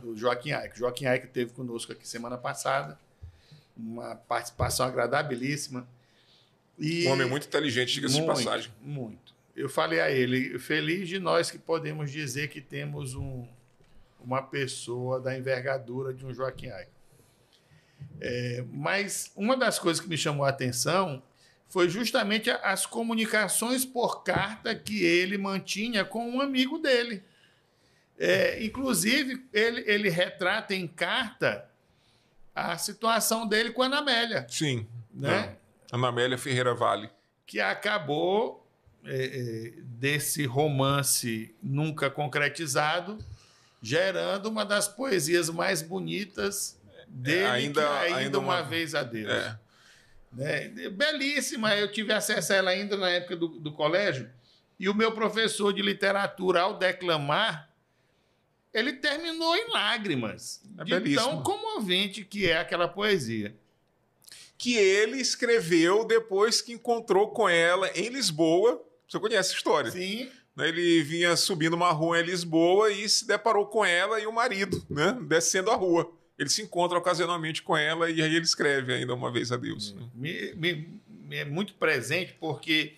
do Joaquim Aico. Joaquim Aico esteve conosco aqui semana passada, uma participação agradabilíssima. Um homem muito inteligente, diga-se de passagem. Muito. Eu falei a ele, feliz de nós que podemos dizer que temos uma pessoa da envergadura de um Joaquim Aico. Mas uma das coisas que me chamou a atenção foi justamente as comunicações por carta que ele mantinha com um amigo dele. Inclusive, ele retrata em carta a situação dele com a Ana Amélia. Sim. Né? Ana Amélia Ferreira Vale. Que acabou desse romance nunca concretizado, gerando uma das poesias mais bonitas dele, ainda uma vez a Deus. Né? Belíssima, eu tive acesso a ela ainda na época do colégio, e o meu professor de literatura, ao declamar, ele terminou em lágrimas, de tão comovente que é aquela poesia. Que ele escreveu depois que encontrou com ela em Lisboa. Você conhece a história? Sim. Ele vinha subindo uma rua em Lisboa e se deparou com ela e o marido, né? Descendo a rua. Ele se encontra ocasionalmente com ela e aí ele escreve ainda uma vez a Deus. É muito presente porque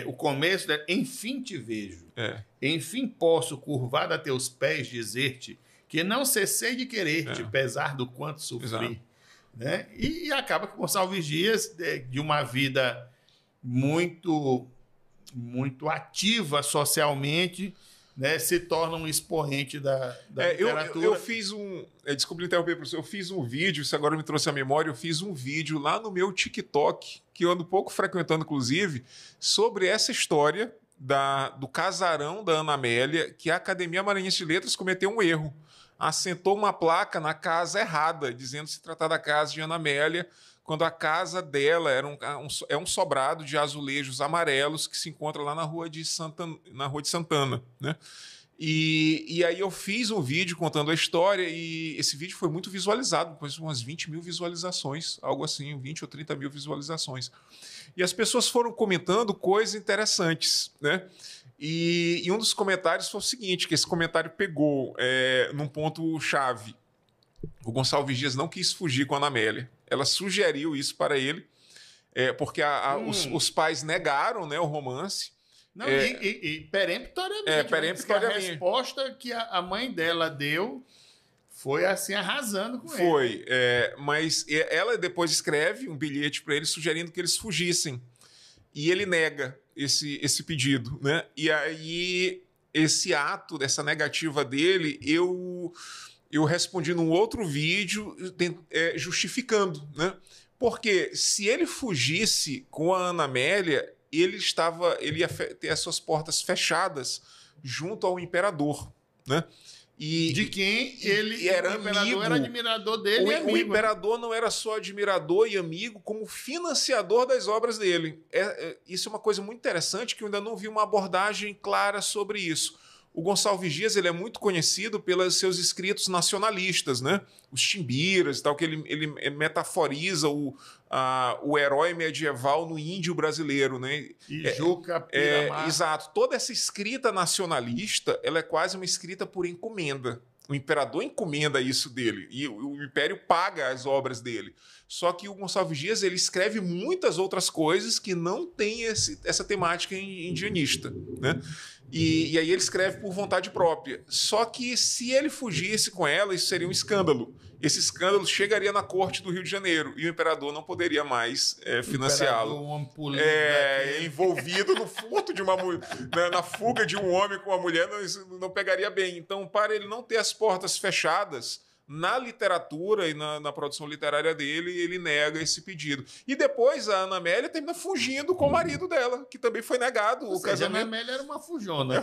o começo é enfim te vejo, enfim posso curvado a teus pés dizer-te que não cessei de querer-te, apesar do quanto sofri. Exato. Né? E acaba com Gonçalves Dias, de uma vida muito, muito ativa socialmente, né? Se torna um expoente da literatura. Eu fiz desculpa interromper, professor, eu fiz um vídeo, isso agora me trouxe à memória, eu fiz um vídeo lá no meu TikTok, que eu ando pouco frequentando, inclusive, sobre essa história do casarão da Ana Amélia que a Academia Maranhense de Letras cometeu um erro. Assentou uma placa na casa errada, dizendo se tratar da casa de Ana Amélia, quando a casa dela é um sobrado de azulejos amarelos que se encontra lá na Rua de Santana, né? E aí eu fiz um vídeo contando a história e esse vídeo foi muito visualizado, depois umas 20 mil visualizações, algo assim, 20 ou 30 mil visualizações. E as pessoas foram comentando coisas interessantes, né? E um dos comentários foi o seguinte, que esse comentário pegou num ponto-chave. O Gonçalves Dias não quis fugir com a Ana Amélia. Ela sugeriu isso para ele, porque os pais negaram, né, o romance. Não, peremptoriamente. Peremptoriamente. A resposta que a mãe dela deu foi assim, arrasando com ele. Foi, mas ela depois escreve um bilhete para ele sugerindo que eles fugissem. E ele nega esse pedido, né? E aí, esse ato, dessa negativa dele, eu respondi num outro vídeo justificando, né? Porque se ele fugisse com a Ana Amélia, ele ia ter as suas portas fechadas junto ao imperador, né? De quem ele era o imperador amigo. Era admirador dele e amigo. O imperador não era só admirador e amigo, como financiador das obras dele. Isso é uma coisa muito interessante, que eu ainda não vi uma abordagem clara sobre isso. O Gonçalves Dias ele é muito conhecido pelos seus escritos nacionalistas, né? Os timbiras e tal, que ele metaforiza o herói medieval no índio brasileiro, né? Juca Piramar. Exato. Toda essa escrita nacionalista, ela é quase uma escrita por encomenda. O imperador encomenda isso dele e o império paga as obras dele. Só que o Gonçalves Dias ele escreve muitas outras coisas que não têm essa temática indianista, né? E aí ele escreve por vontade própria. Só que se ele fugisse com ela, isso seria um escândalo. Esse escândalo chegaria na corte do Rio de Janeiro e o imperador não poderia mais financiá-lo. Envolvido no furto de uma mulher, na fuga de um homem com uma mulher, não pegaria bem. Então, para ele não ter as portas fechadas na literatura e na produção literária dele, ele nega esse pedido. E depois a Ana Amélia termina fugindo com o marido dela, que também foi negado o casamento. A Ana Amélia era uma fujona.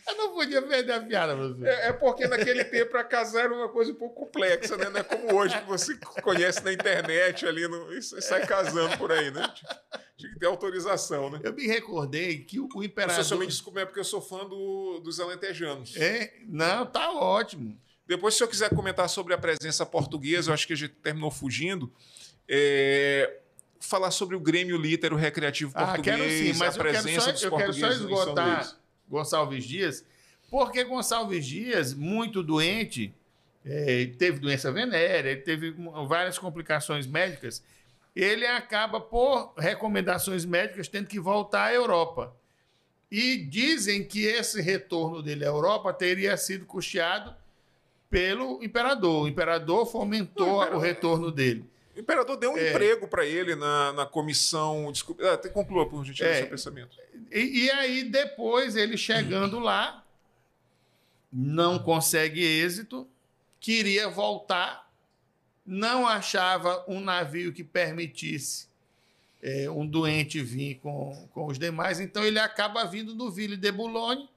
Eu não podia perder a piada, você. Porque naquele tempo para casar era uma coisa um pouco complexa, né? Não é como hoje, que você conhece na internet ali e sai casando por aí, né? Tinha que ter autorização, né? Eu me recordei que o imperador... Você só me desculpe, porque eu sou fã dos alentejanos. Não, tá ótimo. Depois, se eu quiser comentar sobre a presença portuguesa, eu acho que a gente terminou fugindo, falar sobre o Grêmio Litero Recreativo Português, quero sim, mas a presença dos portugueses. Eu quero só esgotar Gonçalves Dias, porque Gonçalves Dias, muito doente, teve doença venérea, ele teve várias complicações médicas, ele acaba, por recomendações médicas, tendo que voltar à Europa. E dizem que esse retorno dele à Europa teria sido custeado pelo imperador. O imperador fomentou o retorno dele. O imperador deu um emprego para ele na comissão... Desculpa, conclua, por gentileza, seu pensamento. E aí, depois, ele chegando lá, não consegue êxito, queria voltar, não achava um navio que permitisse um doente vir com os demais, então ele acaba vindo do Ville de Boulogne,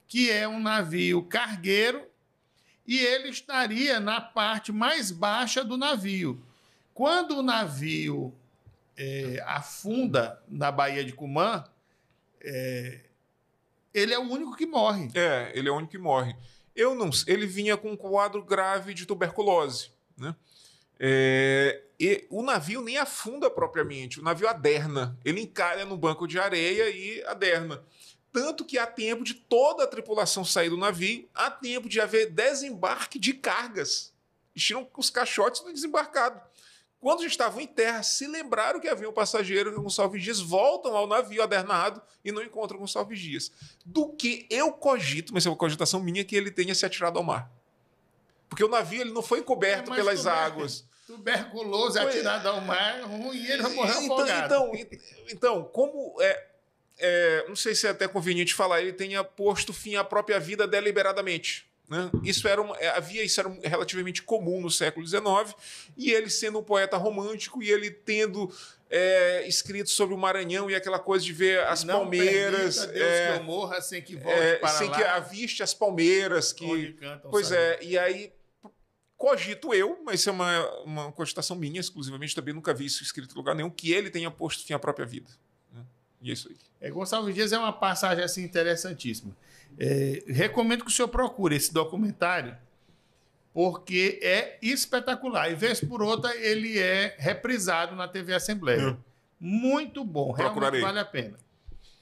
que é um navio cargueiro, e ele estaria na parte mais baixa do navio. Quando o navio afunda na Baía de Cumã, ele é o único que morre. Ele é o único que morre. Ele vinha com um quadro grave de tuberculose, né? E o navio nem afunda propriamente, o navio aderna. Ele encalha no banco de areia e aderna. Tanto que há tempo de toda a tripulação sair do navio, há tempo de haver desembarque de cargas. Eles tiram os caixotes do desembarcado. Quando já estavam em terra, se lembraram que havia um passageiro com Gonçalves Dias, voltam ao navio adernado e não encontram Gonçalves Dias. Do que eu cogito, mas é uma cogitação minha, que ele tenha se atirado ao mar. Porque o navio ele não foi coberto pelas águas. Tuberculoso, atirado ao mar, e ele morreu afogado. Então, como não sei se é até conveniente falar, ele tenha posto fim à própria vida deliberadamente, né? Isso era relativamente comum no século XIX, e ele sendo um poeta romântico e ele tendo escrito sobre o Maranhão e aquela coisa de ver as palmeiras. Deus que eu morra sem que volte para sem lá, que aviste as palmeiras. Pois é, e aí cogito eu, mas isso é uma cogitação minha exclusivamente, também nunca vi isso escrito em lugar nenhum, que ele tenha posto fim à própria vida. Né? E é isso aí. Gonçalves Dias é uma passagem assim, interessantíssima. Recomendo que o senhor procure esse documentário, porque é espetacular. E, vez por outra, ele é reprisado na TV Assembleia. Muito bom, realmente vale a pena.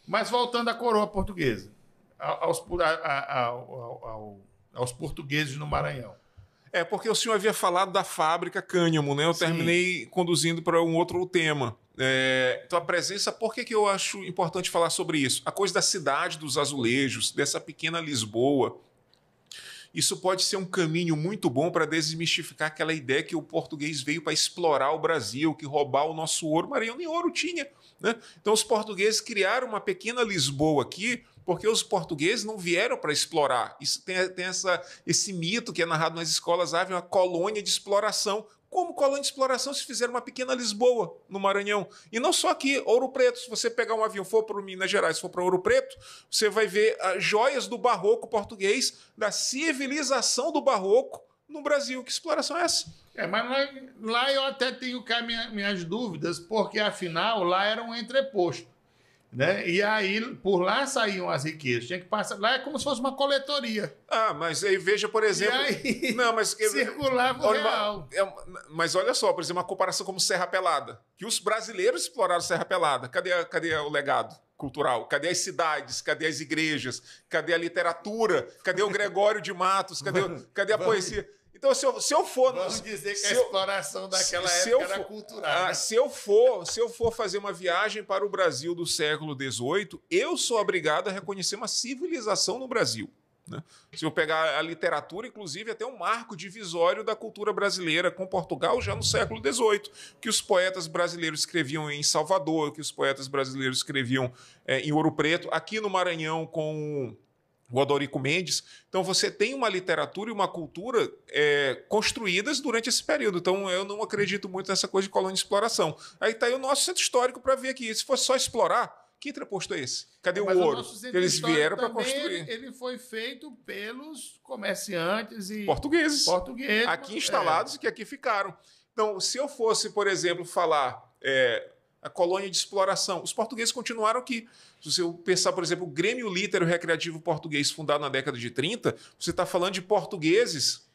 Mas voltando à coroa portuguesa, aos portugueses no Maranhão. Porque o senhor havia falado da fábrica Cânhamo, né? Eu terminei conduzindo para um outro tema. Então, a presença, por que eu acho importante falar sobre isso? A coisa da cidade dos azulejos, dessa pequena Lisboa, isso pode ser um caminho muito bom para desmistificar aquela ideia que o português veio para explorar o Brasil, que roubar o nosso ouro. Maranhão nem ouro tinha, né? Então, os portugueses criaram uma pequena Lisboa aqui, porque os portugueses não vieram para explorar. Isso tem esse mito que é narrado nas escolas, havia uma colônia de exploração. Como colônia de exploração se fizeram uma pequena Lisboa no Maranhão? E não só aqui, Ouro Preto. Se você pegar um avião, for para Minas Gerais, for para Ouro Preto, você vai ver joias do barroco português, da civilização do barroco no Brasil. Que exploração é essa? Mas lá eu até tenho cá minhas dúvidas, porque afinal lá era um entreposto. Né? E aí, por lá saíam as riquezas. Tinha que passar. Lá é como se fosse uma coletoria. Mas aí veja, por exemplo. E aí, não, mas circulava o real. Mas olha só, por exemplo, uma comparação como Serra Pelada. Que os brasileiros exploraram Serra Pelada. Cadê o legado cultural? Cadê as cidades? Cadê as igrejas? Cadê a literatura? Cadê o Gregório de Matos? Cadê a poesia? Então, se eu for... Vamos dizer que a exploração daquela época era cultural. Né? Se eu for fazer uma viagem para o Brasil do século XVIII, eu sou obrigado a reconhecer uma civilização no Brasil. Né? Se eu pegar a literatura, inclusive, até um marco divisório da cultura brasileira com Portugal já no século XVIII, que os poetas brasileiros escreviam em Salvador, que os poetas brasileiros escreviam em Ouro Preto, aqui no Maranhão com o Odorico Mendes. Então você tem uma literatura e uma cultura construídas durante esse período. Então eu não acredito muito nessa coisa de colônia de exploração. Aí está aí o nosso centro histórico para ver aqui. Se fosse só explorar, que entreposto é esse? Cadê o ouro? Que eles vieram para construir. Ele foi feito pelos comerciantes e portugueses aqui instalados e que aqui ficaram. Então, se eu fosse, por exemplo, falar a colônia de exploração, os portugueses continuaram aqui. Se você pensar, por exemplo, o Grêmio Lítero Recreativo Português, fundado na década de 30, você está falando de portugueses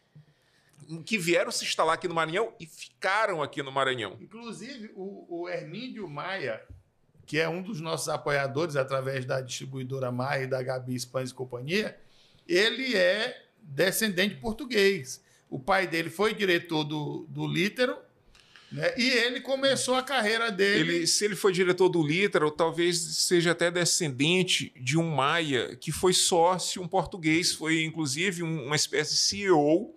que vieram se instalar aqui no Maranhão e ficaram aqui no Maranhão. Inclusive, o Hermíndio Maia, que é um dos nossos apoiadores através da distribuidora Maia e da Gabi Espanhas e Companhia, ele é descendente português. O pai dele foi diretor do Lítero, né? E ele começou a carreira dele... Se ele foi diretor do Lítero, talvez seja até descendente de um Maia, que foi sócio, um português, foi inclusive uma espécie de CEO,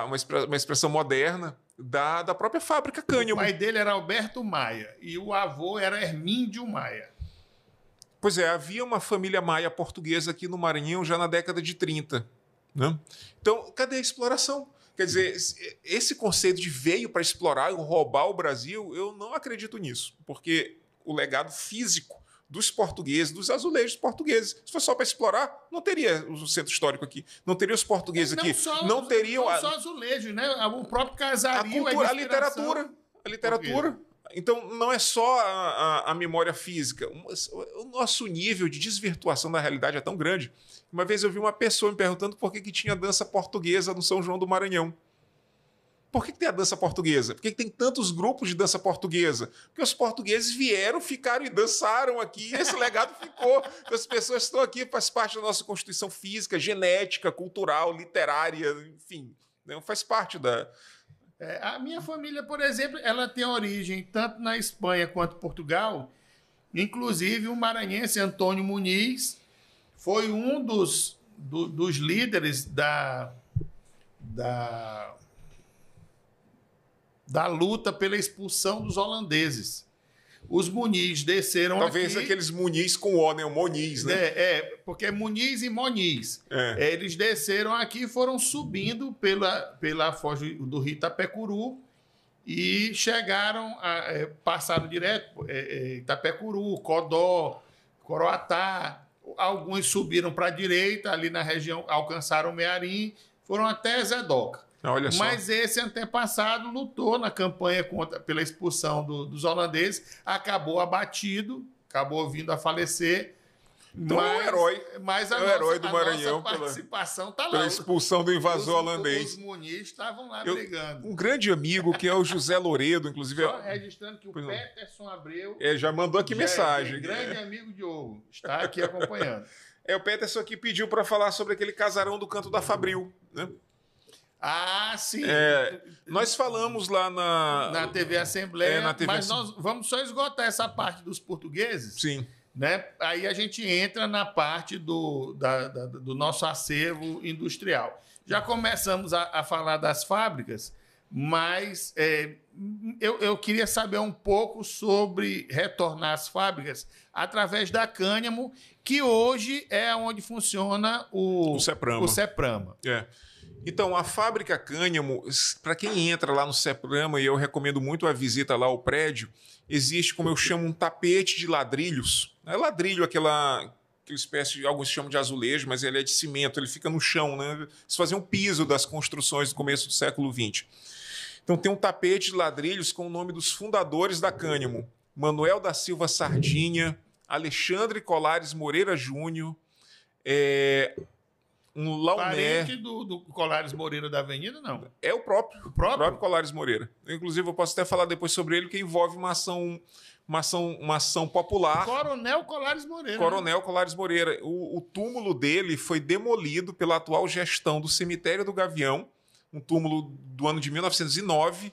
uma expressão moderna, da própria fábrica Cânhamo. O pai dele era Alberto Maia e o avô era Hermíndio Maia. Pois é, havia uma família maia portuguesa aqui no Maranhão já na década de 30. Né? Então, cadê a exploração? Quer dizer, esse conceito de veio para explorar e roubar o Brasil, eu não acredito nisso, porque o legado físico dos portugueses, dos azulejos portugueses, se fosse só para explorar, não teria o centro histórico aqui, não teria os portugueses aqui, não teriam... Não só azulejos, né? O próprio casario, a literatura. Então, não é só a memória física. O nosso nível de desvirtuação da realidade é tão grande. Uma vez eu vi uma pessoa me perguntando por que tinha dança portuguesa no São João do Maranhão. Por que tem a dança portuguesa? Por que tem tantos grupos de dança portuguesa? Porque os portugueses vieram, ficaram e dançaram aqui, e esse legado ficou. Então, as pessoas estão aqui, faz parte da nossa constituição física, genética, cultural, literária, enfim, né? Faz parte da... A minha família, por exemplo, ela tem origem tanto na Espanha quanto em Portugal. Inclusive, o maranhense Antônio Muniz foi um dos líderes da luta pela expulsão dos holandeses. Os Muniz desceram Talvez aqui. aqueles Muniz com O, né? O Moniz, né? Porque é Muniz e Moniz. É. Eles desceram aqui e foram subindo pela foz do rio Itapecuru e chegaram, passaram direto Itapecuru, Codó, Coroatá. Alguns subiram para a direita, ali na região, alcançaram Mearim, foram até Zedoca. Olha só. Mas esse antepassado lutou na campanha pela expulsão dos holandeses, acabou abatido, acabou vindo a falecer. Então é um herói. Mas é o herói do Maranhão nossa participação está lá. Pela expulsão do invasor holandês. Os Muniz estavam lá brigando. Um grande amigo que é o José Loredo, inclusive. Só registrando que o Peterson Abreu. Já mandou aqui mensagem. Grande amigo Diogo. Está aqui acompanhando. O Peterson aqui pediu para falar sobre aquele casarão do Canto da Fabril, né? Ah, sim. Nós falamos lá na TV Assembleia, na TV mas nós vamos só esgotar essa parte dos portugueses. Sim. Né? Aí a gente entra na parte do nosso acervo industrial. Já começamos a falar das fábricas, mas eu queria saber um pouco sobre retornar às fábricas através da Cânhamo, que hoje é onde funciona o CEPRAMA. Então, a fábrica Cânhamo, para quem entra lá no CEPRAMA, e eu recomendo muito a visita lá ao prédio, existe, como eu chamo, um tapete de ladrilhos. É ladrilho, aquela espécie de, alguns chamam de azulejo, mas ele é de cimento, ele fica no chão, né? Eles faziam um piso das construções do começo do século XX. Então tem um tapete de ladrilhos com o nome dos fundadores da Cânhamo: Manuel da Silva Sardinha, Alexandre Colares Moreira Júnior, um Launé. Parente do Colares Moreira da Avenida, não? É o próprio Colares Moreira. Inclusive, eu posso até falar depois sobre ele, que envolve uma ação popular. Coronel Colares Moreira. Coronel Colares Moreira. O túmulo dele foi demolido pela atual gestão do Cemitério do Gavião, um túmulo do ano de 1909.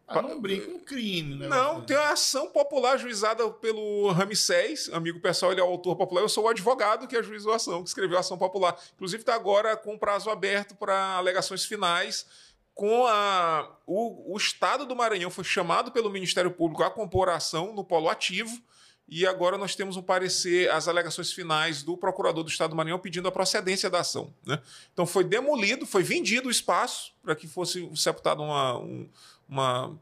Não brinca um crime, né? Não, tem uma ação popular juizada pelo Ramsés, amigo pessoal, ele é o autor popular. Eu sou o advogado que ajuizou a ação, que escreveu a ação popular. Inclusive está agora com prazo aberto para alegações finais. O Estado do Maranhão foi chamado pelo Ministério Público a compor a ação no polo ativo, e agora nós temos um parecer, as alegações finais do procurador do Estado do Maranhão pedindo a procedência da ação, né? Então foi demolido, foi vendido o espaço para que fosse sepultada uma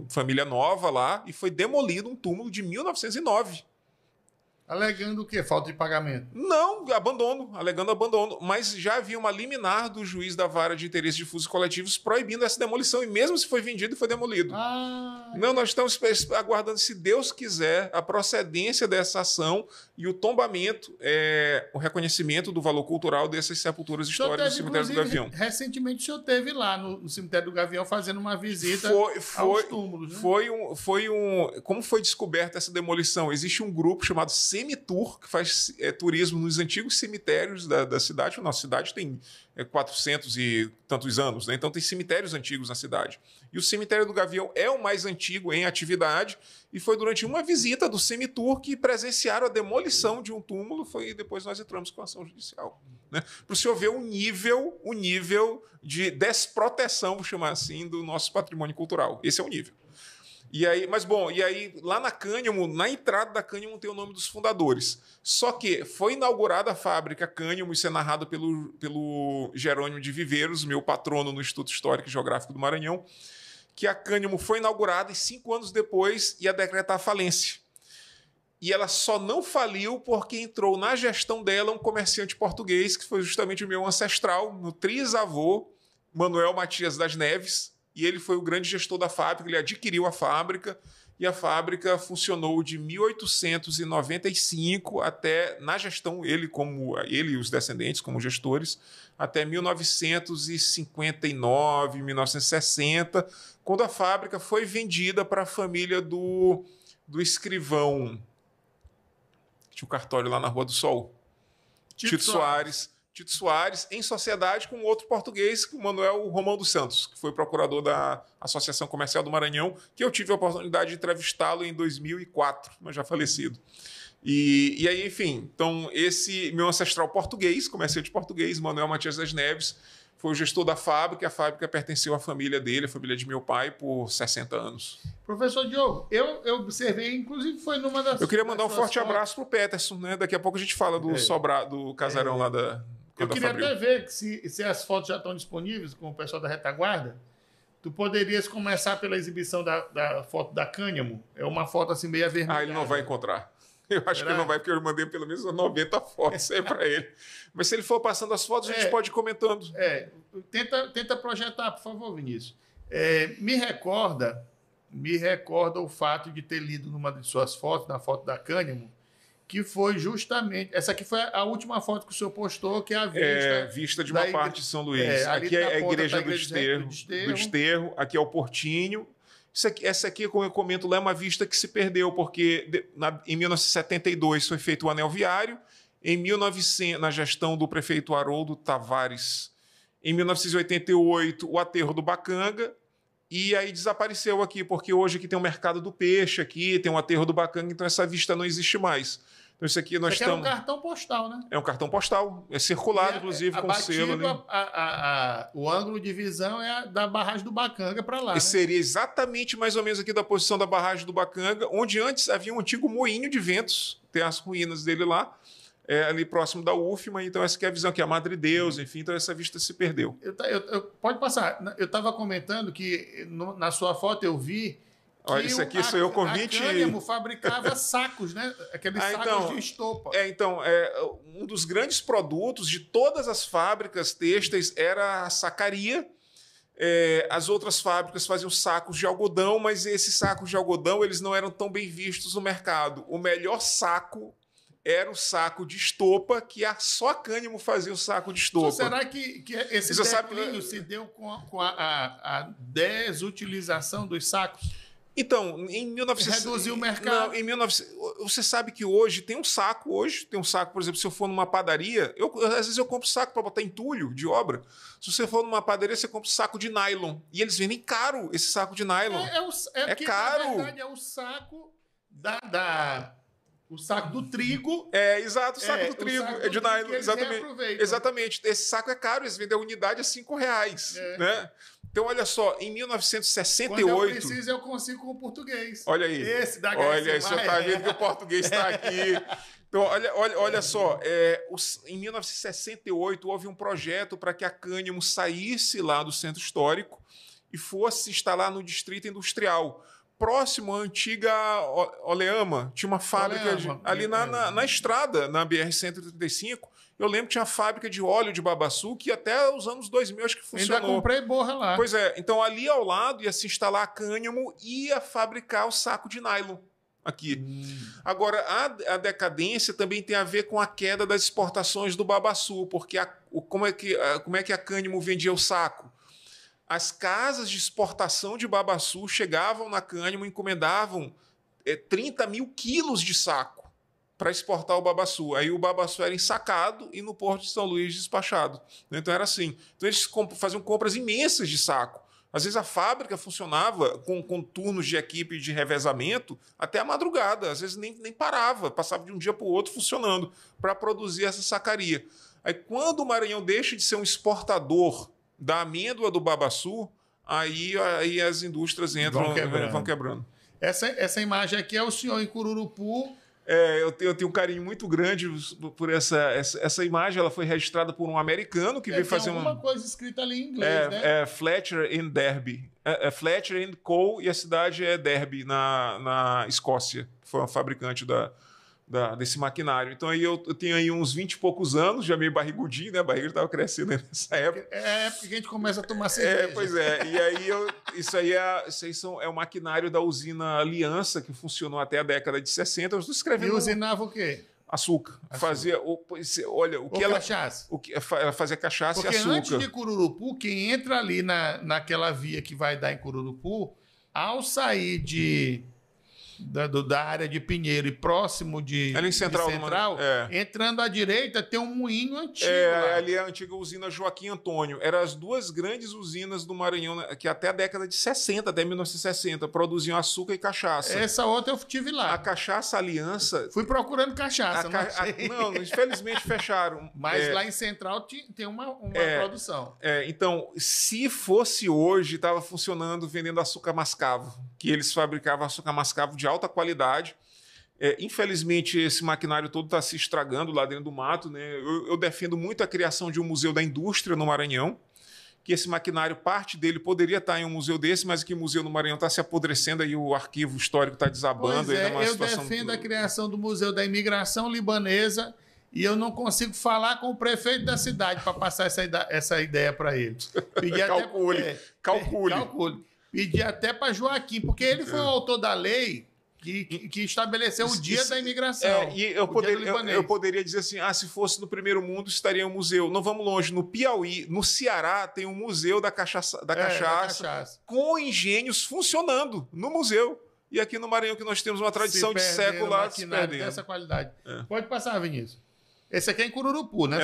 família nova lá, e foi demolido um túmulo de 1909. Alegando o quê? Falta de pagamento? Não, alegando abandono. Mas já havia uma liminar do juiz da Vara de Interesses Difusos e Coletivos proibindo essa demolição, e mesmo se foi vendido, foi demolido. Não, nós estamos aguardando, se Deus quiser, a procedência dessa ação e o tombamento, o reconhecimento do valor cultural dessas sepulturas históricas do Cemitério do Gavião. Recentemente o senhor esteve lá no Cemitério do Gavião fazendo uma visita aos túmulos, né? Como foi descoberta essa demolição? Existe um grupo chamado Semitour, que faz turismo nos antigos cemitérios da cidade. A nossa cidade tem 400 e tantos anos, né? Então tem cemitérios antigos na cidade. E o Cemitério do Gavião é o mais antigo em atividade, e foi durante uma visita do Semitour que presenciaram a demolição de um túmulo, e depois nós entramos com a ação judicial, né? Para o senhor ver o nível de desproteção, vou chamar assim, do nosso patrimônio cultural. Esse é o nível. E aí, lá na Cânhamo, na entrada da Cânhamo, tem o nome dos fundadores. Só que foi inaugurada a fábrica Cânhamo, isso é narrado pelo Jerônimo de Viveiros, meu patrono no Instituto Histórico e Geográfico do Maranhão, que a Cânhamo foi inaugurada e 5 anos depois ia decretar falência. E ela só não faliu porque entrou na gestão dela um comerciante português, que foi justamente o meu ancestral, meu trisavô, Manuel Matias das Neves, e ele foi o grande gestor da fábrica, ele adquiriu a fábrica, e a fábrica funcionou de 1895 até, na gestão, ele e os descendentes como gestores, até 1959, 1960, quando a fábrica foi vendida para a família do escrivão, tinha um cartório lá na Rua do Sol, Tito Soares, em sociedade com outro português, o Manuel Romão dos Santos, que foi procurador da Associação Comercial do Maranhão, que eu tive a oportunidade de entrevistá-lo em 2004, mas já falecido. E aí, enfim, então esse meu ancestral português, comerciante português, Manuel Matias das Neves, foi o gestor da fábrica, e a fábrica pertenceu à família dele, a família de meu pai, por 60 anos. Professor Diogo, eu observei, inclusive foi numa das... Eu queria mandar um forte fotos. abraço pro Peterson, né? Daqui a pouco a gente fala do do casarão lá da... Eu queria até ver se as fotos já estão disponíveis com o pessoal da retaguarda. Tu poderias começar pela exibição da foto da Cânhamo. É uma foto assim meio avermelhada. Ah, ele não vai encontrar. Eu acho que ele não vai, porque eu mandei pelo menos 90 fotos aí para ele. Mas se ele for passando as fotos, a gente pode ir comentando. Tenta projetar, por favor, Vinícius. Me recorda o fato de ter lido numa de suas fotos, na foto da Cânhamo, que foi justamente... Essa aqui foi a última foto que o senhor postou, que é a vista... vista de uma parte de São Luís. Aqui é a igreja do Desterro. Aqui é o Portinho. Essa aqui, como eu comento lá, é uma vista que se perdeu, porque em 1972 foi feito o anel viário, em 1900, na gestão do prefeito Haroldo Tavares, em 1988, o aterro do Bacanga, e aí desapareceu aqui, porque hoje aqui tem o mercado do peixe, aqui tem o aterro do Bacanga, então essa vista não existe mais. Então isso aqui nós estamos... é um cartão postal, né? É um cartão postal, é circulado, inclusive, com selo ali. O ângulo de visão é da barragem do Bacanga para lá, E seria exatamente mais ou menos aqui da posição da barragem do Bacanga, onde antes havia um antigo moinho de ventos, tem as ruínas dele lá, ali próximo da UFMA, então essa aqui é a visão aqui, a Madre Deus, enfim, então essa vista se perdeu. Pode passar. Eu estava comentando que na sua foto eu vi... Olha, isso aqui sou eu com 20... A Cânhamo fabricava sacos, né? Aqueles sacos de estopa. Um dos grandes produtos de todas as fábricas têxteis era a sacaria. As outras fábricas faziam sacos de algodão, mas esses sacos de algodão eles não eram tão bem vistos no mercado. O melhor saco era o saco de estopa, que só a Cânhamo fazia o saco de estopa. Será que esse declínio se deu com a desutilização dos sacos? Então, em 1900... Reduziu o mercado. Não, em 1900... Você sabe que hoje, tem um saco, por exemplo, se eu for numa padaria, às vezes eu compro saco para botar entulho de obra. Se você for numa padaria, você compra saco de nylon. E eles vendem caro esse saco de nylon. É caro. Na verdade, é o saco o saco do trigo. Exato, o saco do trigo. É de nylon, exatamente. Exatamente. Esse saco é caro, eles vendem a unidade a R$5, né? Então, olha só, em 1968... Quando eu preciso, eu consigo com o português. Olha aí. Esse da Olha aí, você está vendo que o português está aqui. Então, olha só, em 1968 houve um projeto para que a Cânhamo saísse lá do centro histórico e fosse se instalar no distrito industrial. Próximo à antiga Oleama, tinha uma fábrica ali na estrada, na BR-135. Eu lembro que tinha uma fábrica de óleo de babaçu que até os anos 2000 acho que funcionou. Ainda comprei borra lá. Pois é, então ali ao lado ia se instalar a Cânhamo e ia fabricar o saco de nylon aqui. Agora, a decadência também tem a ver com a queda das exportações do babaçu, porque como é que a Cânhamo vendia o saco? As casas de exportação de babaçu chegavam na Cânhamo e encomendavam 30 mil quilos de saco para exportar o babaçu. Aí o babaçu era ensacado e no Porto de São Luís despachado. Então era assim. Então eles faziam compras imensas de saco. Às vezes a fábrica funcionava com turnos de equipe de revezamento até a madrugada. Às vezes nem parava, passava de um dia para o outro funcionando para produzir essa sacaria. Aí quando o Maranhão deixa de ser um exportador da amêndoa do babaçu, aí as indústrias entram, vão quebrando. Essa imagem aqui é o senhor em Cururupu. Eu tenho um carinho muito grande por essa imagem. Ela foi registrada por um americano que veio fazer uma coisa escrita ali em inglês, né? Fletcher and Derby. Fletcher and Co. e a cidade é Derby, na Escócia. Foi uma fabricante desse maquinário. Então aí eu tenho aí uns 20 e poucos anos, já meio barrigudinho, né? A barriga estava crescendo nessa época. É porque a gente começa a tomar cerveja. Pois é. E aí isso aí é o maquinário da usina Aliança, que funcionou até a década de 60. Eu estou escrevendo. E usinava o quê? Açúcar. Fazia, olha, o que ela... cachaça. Ela fazia cachaça porque e açúcar. Porque antes de Cururupu, quem entra ali naquela via que vai dar em Cururupu, ao sair da área de Pinheiro e próximo de Ali em Central, entrando à direita, tem um moinho antigo lá. Ali é a antiga usina Joaquim Antônio. Eram as duas grandes usinas do Maranhão, que até a década de 60, até 1960, produziam açúcar e cachaça. Essa outra eu tive lá. A Cachaça Aliança... Fui procurando cachaça, não, infelizmente fecharam. Mas lá em Central tem uma produção. Então, se fosse hoje, estava funcionando vendendo açúcar mascavo, que eles fabricavam açúcar mascavo de alta qualidade. Infelizmente, esse maquinário todo está se estragando lá dentro do mato, né? Eu defendo muito a criação de um museu da indústria no Maranhão, que esse maquinário, parte dele poderia estar em um museu desse, mas que o museu no Maranhão está se apodrecendo e o arquivo histórico está desabando. Eu defendo a criação do Museu da Imigração Libanesa e eu não consigo falar com o prefeito da cidade para passar essa ideia para ele. Calcule. Pedi até para Joaquim, porque ele foi o autor da lei que estabeleceu o dia da imigração. E eu poderia dizer assim, se fosse no primeiro mundo, estaria um museu. Não vamos longe, no Piauí, no Ceará, tem um museu da cachaça, com engenhos funcionando no museu. E aqui no Maranhão, que nós temos uma tradição de séculos se perdendo. Dessa qualidade. Pode passar, Vinícius. Esse aqui é em Cururupu, né?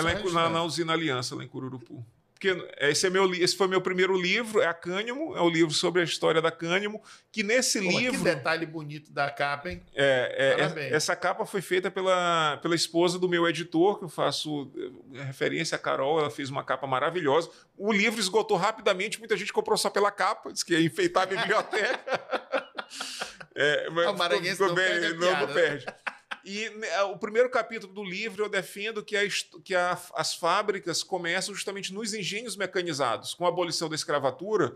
Na usina Aliança, lá em Cururupu. Porque esse foi meu primeiro livro, é a Cânhamo, é o livro sobre a história da Cânhamo, que nesse livro... Que detalhe bonito da capa, hein? Essa capa foi feita pela esposa do meu editor, que eu faço referência, a Carol, ela fez uma capa maravilhosa. O livro esgotou rapidamente, muita gente comprou só pela capa, disse que ia enfeitar a biblioteca. O maranhense não perde. E o primeiro capítulo do livro eu defendo que as fábricas começam justamente nos engenhos mecanizados. Com a abolição da escravatura,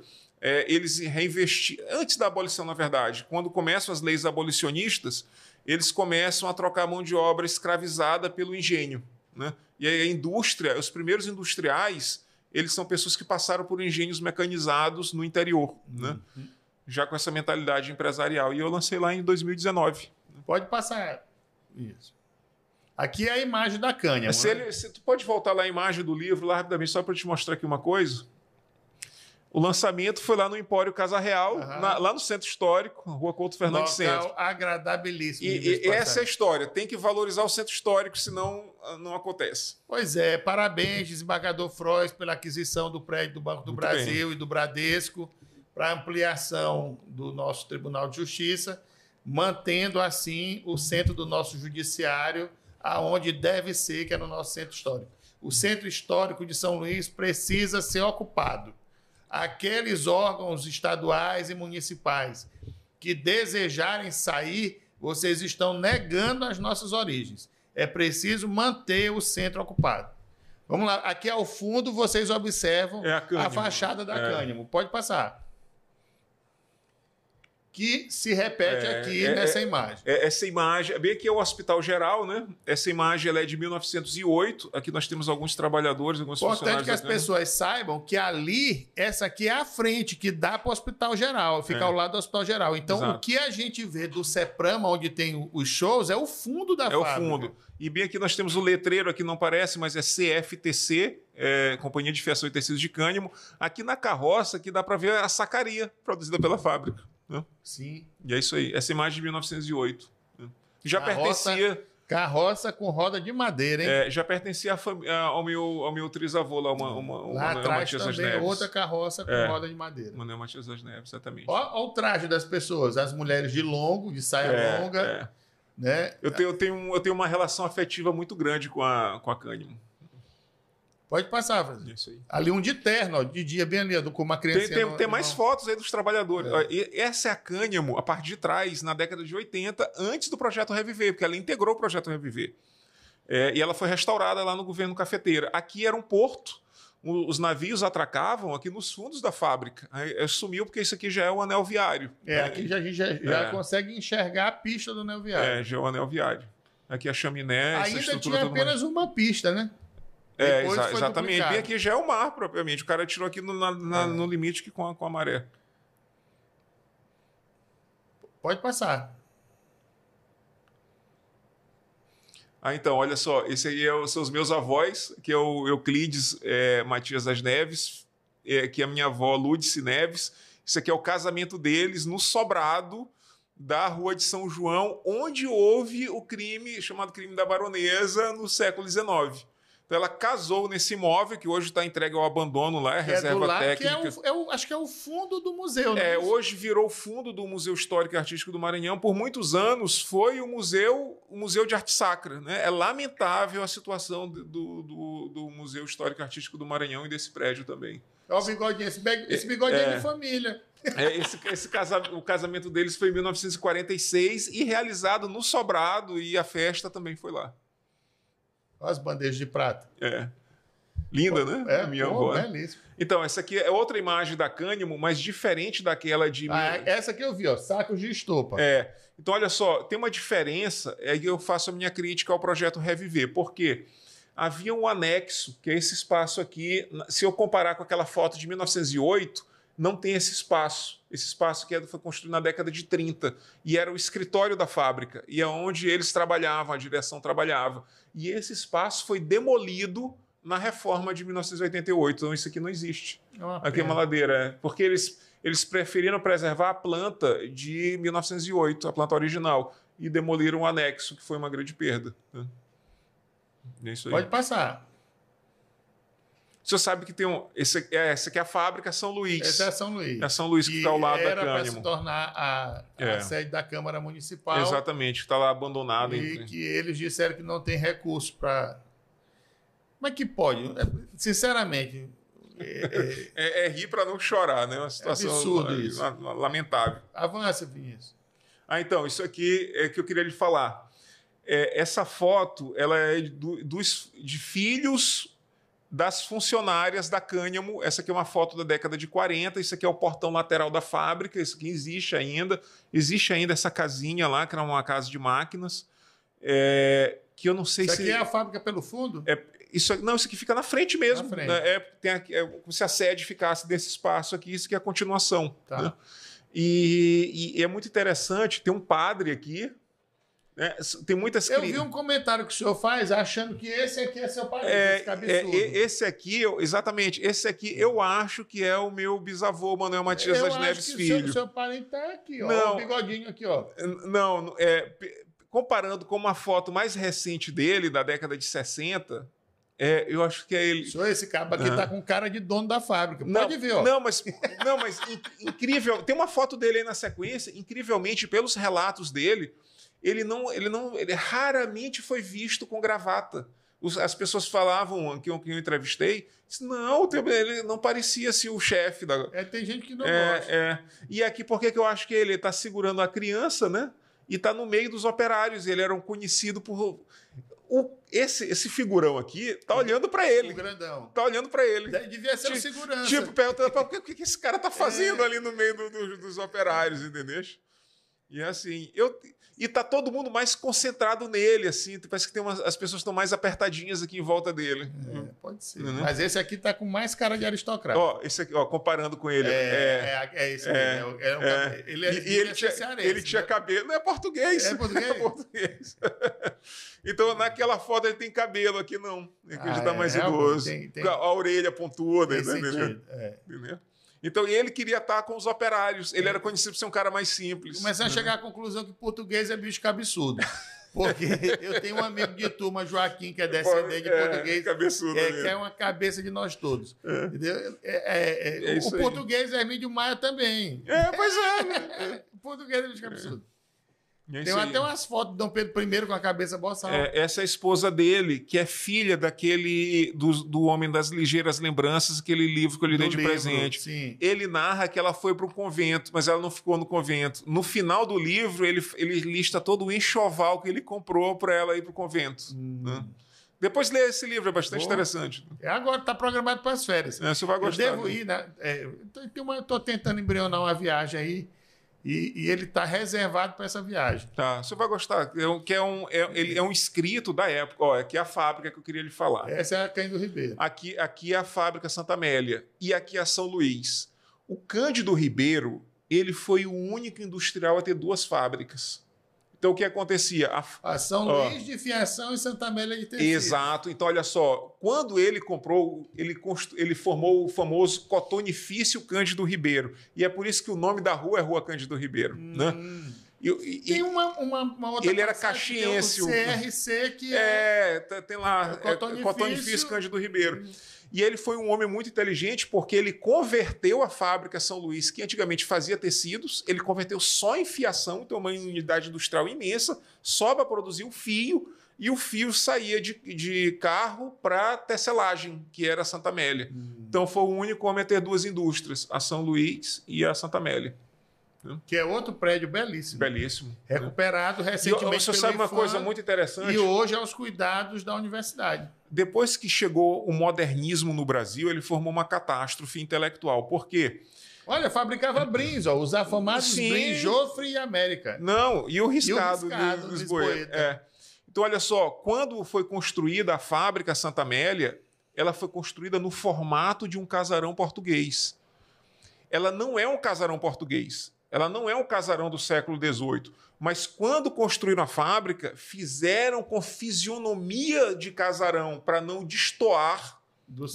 eles reinvestiram... Antes da abolição, na verdade, quando começam as leis abolicionistas, eles começam a trocar a mão de obra escravizada pelo engenho, né? E aí a indústria, os primeiros industriais, eles são pessoas que passaram por engenhos mecanizados no interior, né? Já com essa mentalidade empresarial. E eu lancei lá em 2019. Pode passar... Isso. Aqui é a imagem da Cânhamo. Tu pode voltar lá a imagem do livro, lá rapidamente, só para te mostrar aqui uma coisa. O lançamento foi lá no Empório Casa Real, lá no Centro Histórico, Rua Couto Fernandes Centro. Agradabilíssimo. E essa é a história. Tem que valorizar o Centro Histórico, senão não acontece. Pois é. Parabéns, desembargador Frois, pela aquisição do prédio do Banco do Brasil e do Bradesco para ampliação do nosso Tribunal de Justiça, mantendo assim o centro do nosso judiciário aonde deve ser, que é no nosso centro histórico. O centro histórico de São Luís precisa ser ocupado. Aqueles órgãos estaduais e municipais que desejarem sair, vocês estão negando as nossas origens. É preciso manter o centro ocupado. Vamos lá, aqui ao fundo vocês observam a fachada da Cânhamo. Pode passar. Que se repete aqui nessa imagem. Essa imagem, bem aqui é o Hospital Geral, né? Essa imagem ela é de 1908. Aqui nós temos alguns trabalhadores, alguns funcionários. Importante que as pessoas saibam que ali, essa aqui é a frente que dá para o Hospital Geral, fica ao lado do Hospital Geral. Então, o que a gente vê do CEPRAMA, onde tem os shows, é o fundo da fábrica. É o fundo. E bem aqui nós temos o letreiro, aqui não parece, mas é CFTC, Companhia de Fiação e Tecidos de Cânhamo. Aqui na carroça, aqui dá para ver a sacaria produzida pela fábrica. Sim. E é isso aí. Essa imagem de 1908. Já pertencia... Carroça com roda de madeira, hein? Já pertencia ao meu trisavô lá, lá atrás também, outra carroça com roda de madeira. Manuel Matias das Neves, exatamente. Olha o traje das pessoas, as mulheres de longo, de saia longa. Né? Eu tenho uma relação afetiva muito grande com a Cânhamo. Pode passar, Brasil. Isso aí. Ali um de terno, ó, de dia bem ali, com uma criança. Tem mais fotos aí dos trabalhadores. Essa é a Cânhamo, a parte de trás, na década de 80, antes do Projeto Reviver, porque ela integrou o Projeto Reviver. E ela foi restaurada lá no governo Cafeteira. Aqui era um porto, os navios atracavam aqui nos fundos da fábrica. Aí sumiu porque isso aqui já é o anel viário. Aqui a gente já consegue enxergar a pista do anel viário. Já é o anel viário. Aqui a chaminé, essa ainda tinha apenas uma pista, né? Exatamente. Bem aqui já é o mar, propriamente. O cara tirou aqui no limite com a maré. Pode passar. Então, olha só. Esse aí são os meus avós, que é o Euclides Matias das Neves, que é a minha avó Lúdice Neves. Isso aqui é o casamento deles no sobrado da Rua de São João, onde houve o crime chamado crime da Baronesa no século XIX. Então ela casou nesse imóvel, que hoje está entregue ao abandono lá, é reserva técnica. Acho que é o fundo do museu, né? Hoje virou o fundo do Museu Histórico e Artístico do Maranhão. Por muitos anos foi o Museu de Arte Sacra. Né? É lamentável a situação do Museu Histórico e Artístico do Maranhão e desse prédio também. Olha o bigodinho, esse bigodinho é de família. O casamento deles foi em 1946 e realizado no Sobrado, e a festa também foi lá. Olha as bandejas de prata. Linda, né? Minha avó. Belíssimo. Então, essa aqui é outra imagem da Cânhamo, mas diferente daquela de... Essa aqui eu vi, ó, sacos de estopa. Então, olha só, tem uma diferença, que eu faço a minha crítica ao projeto Reviver. Por quê? Havia um anexo, que é esse espaço aqui. Se eu comparar com aquela foto de 1908, não tem esse espaço. Esse espaço que foi construído na década de 30. E era o escritório da fábrica. E é onde eles trabalhavam, a direção trabalhava. E esse espaço foi demolido na reforma de 1988. Então, isso aqui não existe. Aqui é uma ladeira. Porque eles preferiram preservar a planta de 1908, a planta original. E demoliram o anexo, que foi uma grande perda. É isso aí. Pode passar. O senhor sabe que tem essa aqui é a fábrica São Luís. Essa é a São Luís. É a São Luís que está ao lado da Cânhamo. Era para se tornar a sede da Câmara Municipal. Exatamente, que está lá abandonada. E que eles disseram que não tem recurso para... Como é que pode? Sinceramente... rir para não chorar, né? Uma situação absurdo isso. Lamentável. Avança, Vinícius. Então, isso aqui é que eu queria lhe falar. Essa foto ela é de filhos das funcionárias da Cânhamo. Essa aqui é uma foto da década de 40, isso aqui é o portão lateral da fábrica, isso aqui existe ainda essa casinha lá, que era uma casa de máquinas, que eu não sei se... Isso aqui é a fábrica pelo fundo? Isso aqui fica na frente mesmo. Na frente. Né? Como se a sede ficasse desse espaço aqui, isso aqui é a continuação. Tá. Né? E é muito interessante, tem um padre aqui, tem muitas... Eu vi um comentário que o senhor faz achando que esse aqui é seu parente, esse cabeçudo. Esse aqui, exatamente, esse aqui eu acho que é o meu bisavô, Manuel Matias das Neves Filho. O seu parente está aqui, ó. Não, o bigodinho aqui, ó. Não, comparando com uma foto mais recente dele, da década de 60... eu acho que é ele. Senhor, esse cabo aqui tá com cara de dono da fábrica. Pode ver, ó. Não, mas incrível. Tem uma foto dele aí na sequência. Incrivelmente, pelos relatos dele, ele raramente foi visto com gravata. As pessoas falavam, que eu entrevistei, não, ele não parecia assim, o chefe da... Tem gente que não gosta. E aqui, por que eu acho que ele está segurando a criança, né? E está no meio dos operários. Ele era um conhecido por... Esse figurão aqui tá olhando para ele. O grandão. Tá olhando para ele. Devia ser o segurança. Tipo, perguntando o que esse cara tá fazendo ali no meio dos operários, entendeu? E assim, e tá todo mundo mais concentrado nele, assim. Parece que as pessoas estão mais apertadinhas aqui em volta dele. Pode ser. Mas esse aqui tá com mais cara de aristocrata. Esse aqui, comparando com ele. Esse mesmo. Ele tinha cabelo. Não é português. É português? É português. Então, naquela foto ele tem cabelo, aqui não. Aqui já tá mais idoso. A orelha pontuda, entendeu? Entendeu? Então, ele queria estar com os operários. Ele era conhecido por ser um cara mais simples. Começando a chegar à conclusão que português é bicho cabeçudo. Porque eu tenho um amigo de turma, Joaquim, que é descendente de português, cabeçudo, que é uma cabeça de nós todos. Entendeu? O português é Hermídio Maia também. Pois é. O português é bicho cabeçudo. Tem até umas fotos de Dom Pedro I com a cabeça boçal. Essa é a esposa dele, que é filha do Homem das Ligeiras Lembranças, aquele livro que eu lhe dei de presente. Sim. Ele narra que ela foi para o convento, mas ela não ficou no convento. No final do livro, ele lista todo o enxoval que ele comprou para ela ir para o convento. Né? Depois lê esse livro, é bastante interessante. Agora está programado para as férias. Você vai gostar. Eu devo ir, né? Estou tentando embrionar uma viagem aí. E ele está reservado para essa viagem. Tá, você vai gostar. Ele é um escrito da época. Aqui é a fábrica que eu queria lhe falar. Essa é a Cândido Ribeiro. Aqui é a fábrica Santa Amélia. E aqui é a São Luís. O Cândido Ribeiro, ele foi o único industrial a ter 2 fábricas. Então, o que acontecia? A São Luís de fiação e Santa Amélia de tecido. Exato. Então, olha só. Quando ele comprou, ele formou o famoso Cotonifício Cândido Ribeiro. E é por isso que o nome da rua é Rua Cândido Ribeiro. Né? Tem uma outra ele era passagem, caxiense. O CRC, que tem lá, Cotonifício Cândido Ribeiro. E ele foi um homem muito inteligente porque ele converteu a fábrica São Luís, que antigamente fazia tecidos, ele converteu só em fiação, então uma unidade industrial imensa, só para produzir o fio, e o fio saía de carro para tecelagem, que era a Santa Amélia. Então foi o único homem a ter duas indústrias, a São Luís e a Santa Amélia. Que é outro prédio belíssimo. Belíssimo. Recuperado recentemente. Você sabe uma coisa muito interessante? E hoje aos cuidados da universidade. Depois que chegou o modernismo no Brasil, ele formou uma catástrofe intelectual. Por quê? Olha, fabricava brins, os afamados brins Joffre e América. Não, e o riscado, do Lisboeta. Então, olha só, quando foi construída a fábrica Santa Amélia, ela foi construída no formato de um casarão português. Ela não é um casarão português. Ela não é um casarão do século XVIII, mas quando construíram a fábrica, fizeram com fisionomia de casarão para não destoar do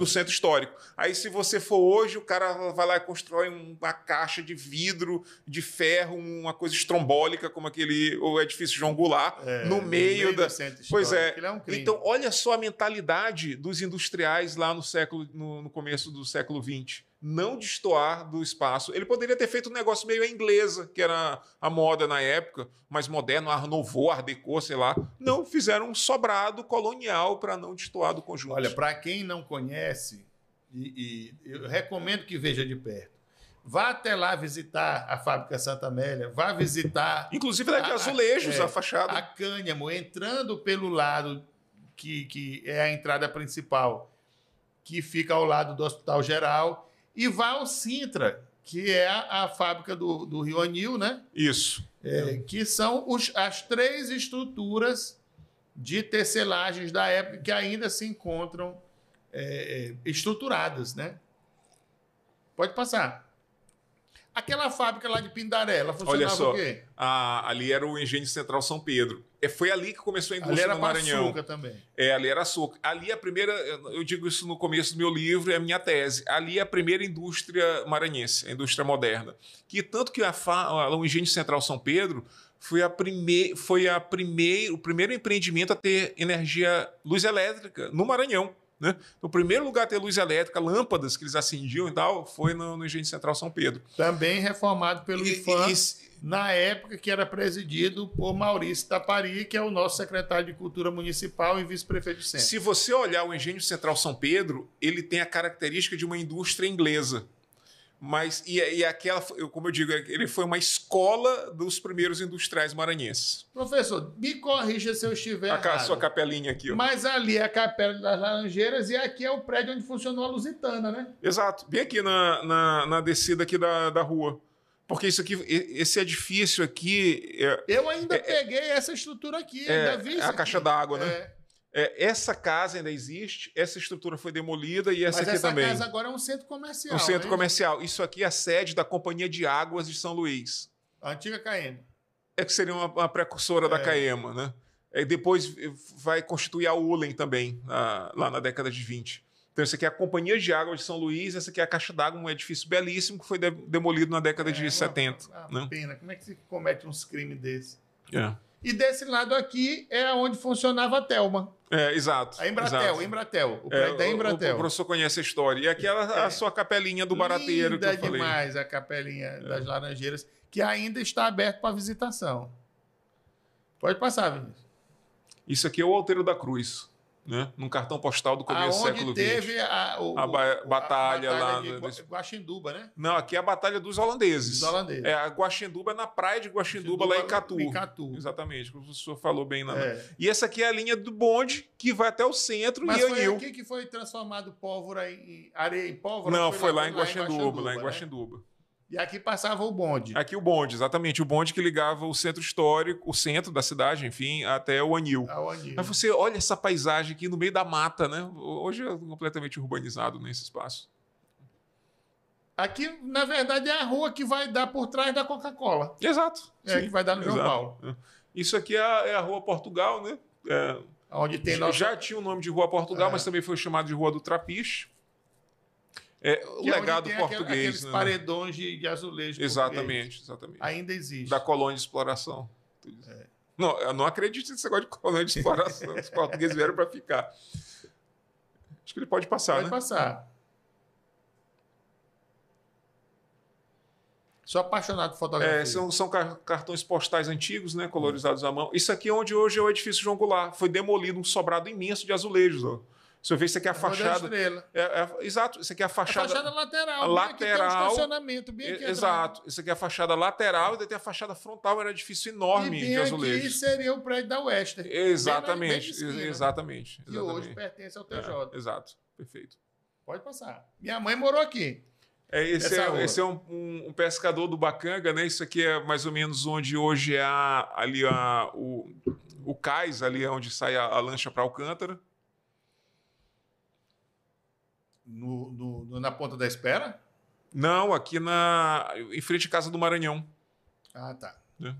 centro histórico. Aí, se você for hoje, o cara vai lá e constrói uma caixa de vidro, de ferro, uma coisa estrombólica, como o edifício João Goulart, no meio do centro histórico. Pois é. É um crime. Então, olha só a mentalidade dos industriais lá no começo do século XX. Não destoar do espaço. Ele poderia ter feito um negócio meio inglesa, que era a moda na época, mais moderno, Art Nouveau, Art Deco, sei lá. Não, fizeram um sobrado colonial para não destoar do conjunto. Olha, para quem não conhece, e eu recomendo que veja de perto, vá até lá visitar a fábrica Santa Amélia, vá visitar... Inclusive, ela é de azulejos, a fachada. A Cânhamo, entrando pelo lado que é a entrada principal, que fica ao lado do Hospital Geral... E vá ao Sintra, que é a fábrica do Rio Anil, né? Isso. Que são as três estruturas de tecelagens da época que ainda se encontram estruturadas, né? Pode passar. Aquela fábrica lá de Pindaré, ela funcionava o quê? Ali era o Engenho Central São Pedro. Foi ali que começou a indústria no Maranhão. Ali era açúcar também. Ali era açúcar. Ali a primeira, eu digo isso no começo do meu livro, é a minha tese. Ali é a primeira indústria maranhense, a indústria moderna. Que tanto que o Engenho Central São Pedro foi o primeiro empreendimento a ter luz elétrica no Maranhão. Né? O primeiro lugar a ter luz elétrica, lâmpadas que eles acendiam e tal, foi no Engenho Central São Pedro. Também reformado pelo IFAM, na época que era presidido por Maurício Tapari, que é o nosso secretário de Cultura Municipal e vice-prefeito de Centro. Se você olhar o Engenho Central São Pedro, ele tem a característica de uma indústria inglesa. Mas, aquela, como eu digo, ele foi uma escola dos primeiros industriais maranhenses. Professor, me corrija se eu estiver errado. A sua capelinha aqui. Ó. Mas ali é a Capela das Laranjeiras e aqui é o prédio onde funcionou a Lusitana, né? Exato. Bem aqui na descida aqui da rua. Porque esse edifício aqui... Eu ainda peguei essa estrutura aqui, ainda vi isso a aqui. caixa d'água, né? Essa casa ainda existe, essa estrutura foi demolida e essa aqui também. Mas essa casa agora é um centro comercial. Um centro comercial. Isso aqui é a sede da Companhia de Águas de São Luís. A antiga Caema. Que seria uma precursora da Caema, né? Depois vai constituir a Ulen também, lá na década de 20. Então, isso aqui é a Companhia de Águas de São Luís, essa aqui é a Caixa d'Água, um edifício belíssimo que foi demolido na década de 70. Uma pena. Como é que se comete uns crimes desses? É. E desse lado aqui é onde funcionava a Telma. Exato. A Embratel. O prédio da Embratel. O professor conhece a história. E aqui a sua capelinha do Barateiro que eu falei. Linda demais a capelinha das Laranjeiras, que ainda está aberto para visitação. Pode passar, Vinícius. Isso aqui é o Alteiro da Cruz. Né? Num cartão postal do começo do século XX. Teve a batalha lá de Guaxinduba, né? Não, aqui é a batalha dos holandeses. A Guaxinduba é na praia de Guaxinduba, lá em Catu. Exatamente, o professor falou bem. E essa aqui é a linha do bonde, que vai até o centro. Mas foi aqui que foi transformado pólvora em areia em pólvora? Não, foi lá em Guaxinduba. E aqui passava o bonde. Aqui o bonde, exatamente. O bonde que ligava o centro histórico, o centro da cidade, enfim, até o Anil. Mas você olha essa paisagem aqui no meio da mata, né? Hoje é completamente urbanizado nesse espaço. Aqui, na verdade, é a rua que vai dar por trás da Coca-Cola. Exato. Que vai dar no João Paulo. Isso aqui é a Rua Portugal, né? Onde tem Já tinha o nome de Rua Portugal, mas também foi chamado de Rua do Trapiche. O que legado tem português. Aqueles né? paredões de azulejo. Exatamente. Ainda existe. Da colônia de exploração. Não, eu não acredito nesse negócio de colônia de exploração. Os portugueses vieram para ficar. Acho que ele pode passar, Pode passar. Sou apaixonado por fotografia. São cartões postais antigos, né, colorizados à mão. Isso aqui é onde hoje é o edifício João Goulart. Foi demolido um sobrado imenso de azulejos. Ó. Se eu ver, isso aqui é a fachada. Exato, isso aqui é a fachada. A fachada lateral. Lateral. Aqui tem um estacionamento bem aqui exato. Atrás. Isso aqui é a fachada lateral e daí tem a fachada frontal. Era um edifício enorme de azulejos. Aqui seria o prédio da Western. Exatamente. Exatamente. E hoje pertence ao TJ. Exato. Perfeito. Pode passar. Minha mãe morou aqui. Esse é um pescador do Bacanga, né? Isso aqui é mais ou menos onde hoje é o cais, ali é onde sai a lancha para Alcântara. Na Ponta da Espera? Não, aqui em frente à Casa do Maranhão. Ah, tá. É.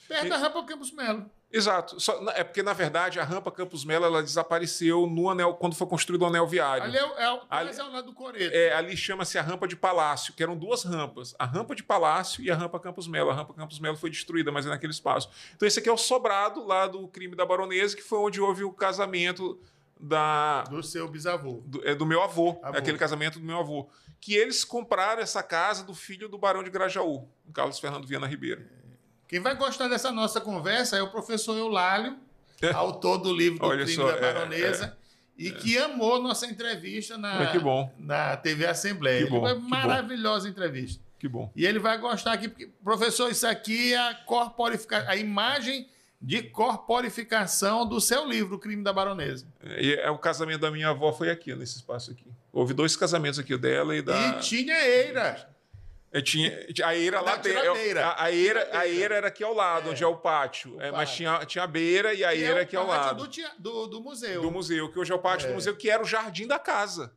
Perto da Rampa Campos Melo. Exato. É porque, na verdade, a Rampa Campos Melo ela desapareceu no anel, quando foi construído o anel viário. Ali é o lado do Coreto. Ali chama-se a Rampa de Palácio, que eram duas rampas. A Rampa de Palácio e a Rampa Campos Melo. A Rampa Campos Melo foi destruída, mas é naquele espaço. Então esse aqui é o sobrado lá do crime da Baronesa, que foi onde houve o casamento do seu bisavô. Do meu avô. É aquele casamento do meu avô. Que eles compraram essa casa do filho do Barão de Grajaú, Carlos Fernando Viana Ribeiro. Quem vai gostar dessa nossa conversa é o professor Eulálio, autor do livro do crime da Baronesa, e que amou nossa entrevista na TV Assembleia. Foi uma maravilhosa entrevista. Que bom. E ele vai gostar aqui, porque, professor, isso aqui é a imagem de corporificação do seu livro, O Crime da Baronesa. O casamento da minha avó foi aqui, nesse espaço aqui. Houve 2 casamentos aqui, o dela e da... E tinha eira. Tinha a eira lá dentro. A eira era aqui ao lado, onde é o pátio. Mas tinha a beira e a eira aqui ao lado. Do museu. Do museu, que hoje é o pátio do museu, que era o jardim da casa.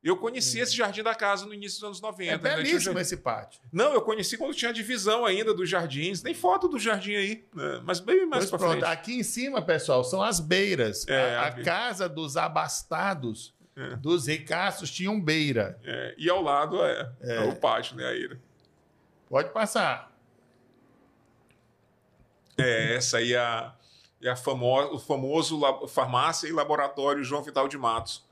Eu conheci esse jardim da casa no início dos anos 90. É belíssimo esse pátio. Não, eu conheci quando tinha a divisão ainda dos jardins. Tem foto do jardim aí, né? Mas bem mais pra frente. Aqui em cima, pessoal, são as beiras. A casa dos abastados, dos ricaços, tinham beira. E ao lado é o pátio, né, a eira. Pode passar. Essa aí é o famoso farmácia e laboratório João Vital de Matos.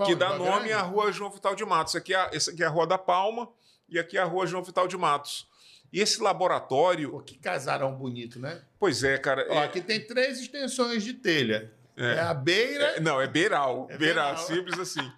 Que dá nome à rua João Vital de Matos. Essa aqui é a Rua da Palma e aqui é a Rua João Vital de Matos. E esse laboratório... Pô, que casarão bonito, né? Pois é, cara. Aqui tem 3 extensões de telha. É a beira... Não, é beiral. Beiral, simples assim.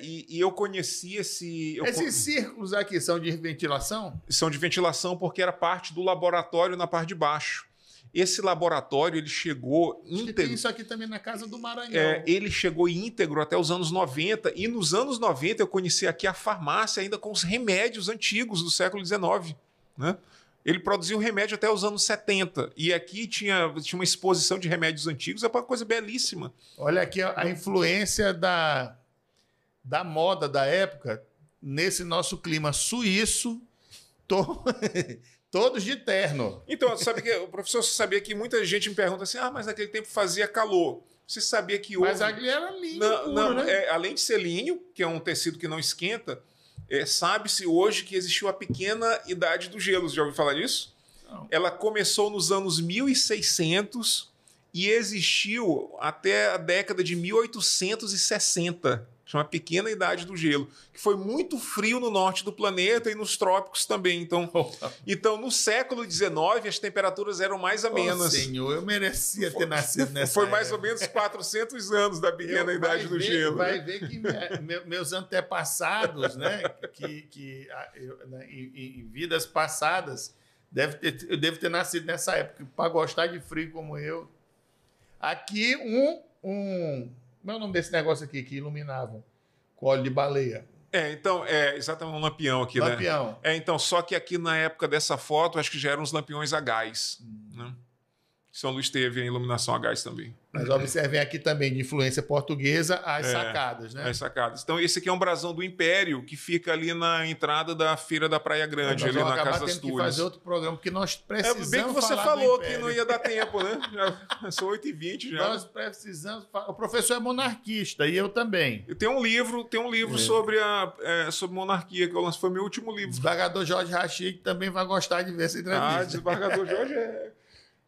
E eu conheci Esses círculos aqui são de ventilação? São de ventilação porque era parte do laboratório na parte de baixo. Esse laboratório, ele chegou íntegro. Tem isso aqui também na Casa do Maranhão. Ele chegou íntegro até os anos 90. E nos anos 90 eu conheci aqui a farmácia ainda com os remédios antigos do século XIX. Né? Ele produziu remédio até os anos 70. E aqui tinha uma exposição de remédios antigos. É uma coisa belíssima. Olha aqui a influência da moda da época nesse nosso clima suíço. Todos de terno. Então, sabe que o professor sabia que muita gente me pergunta assim, mas naquele tempo fazia calor. Você sabia que Mas aquele era linho puro, né? Além de ser linho, que é um tecido que não esquenta, sabe-se hoje que existiu a pequena idade do gelo. Você já ouviu falar disso? Não. Ela começou nos anos 1600 e existiu até a década de 1860. Chama Pequena Idade do Gelo, que foi muito frio no norte do planeta e nos trópicos também. Então no século XIX, as temperaturas eram mais amenas. Senhor, eu merecia ter nascido nessa Foi mais ou menos 400 anos da Pequena Idade do Gelo. Vai ver que meus antepassados, né, em vidas passadas, eu devo ter nascido nessa época, para gostar de frio como eu. Aqui como é o nome desse negócio aqui que iluminavam? Com óleo de baleia. Então, exatamente um lampião aqui, lampião. Né? Então, só que aqui na época dessa foto, acho que já eram uns lampiões a gás. Né? São Luís teve a iluminação a gás também. Mas observem aqui também, de influência portuguesa, as sacadas, né? As sacadas. Então, esse aqui é um brasão do Império, que fica ali na entrada da Feira da Praia Grande, ali na Casa das Túlias. Fazer outro programa, porque nós precisamos bem que você falou que não ia dar tempo, né? Já são 8h20 já. Nós precisamos... O professor é monarquista, e eu também. Tem um livro sobre sobre monarquia, que eu lancei, foi meu último livro. Desembargador Jorge Rachid também vai gostar de ver essa entrevista. Desembargador Jorge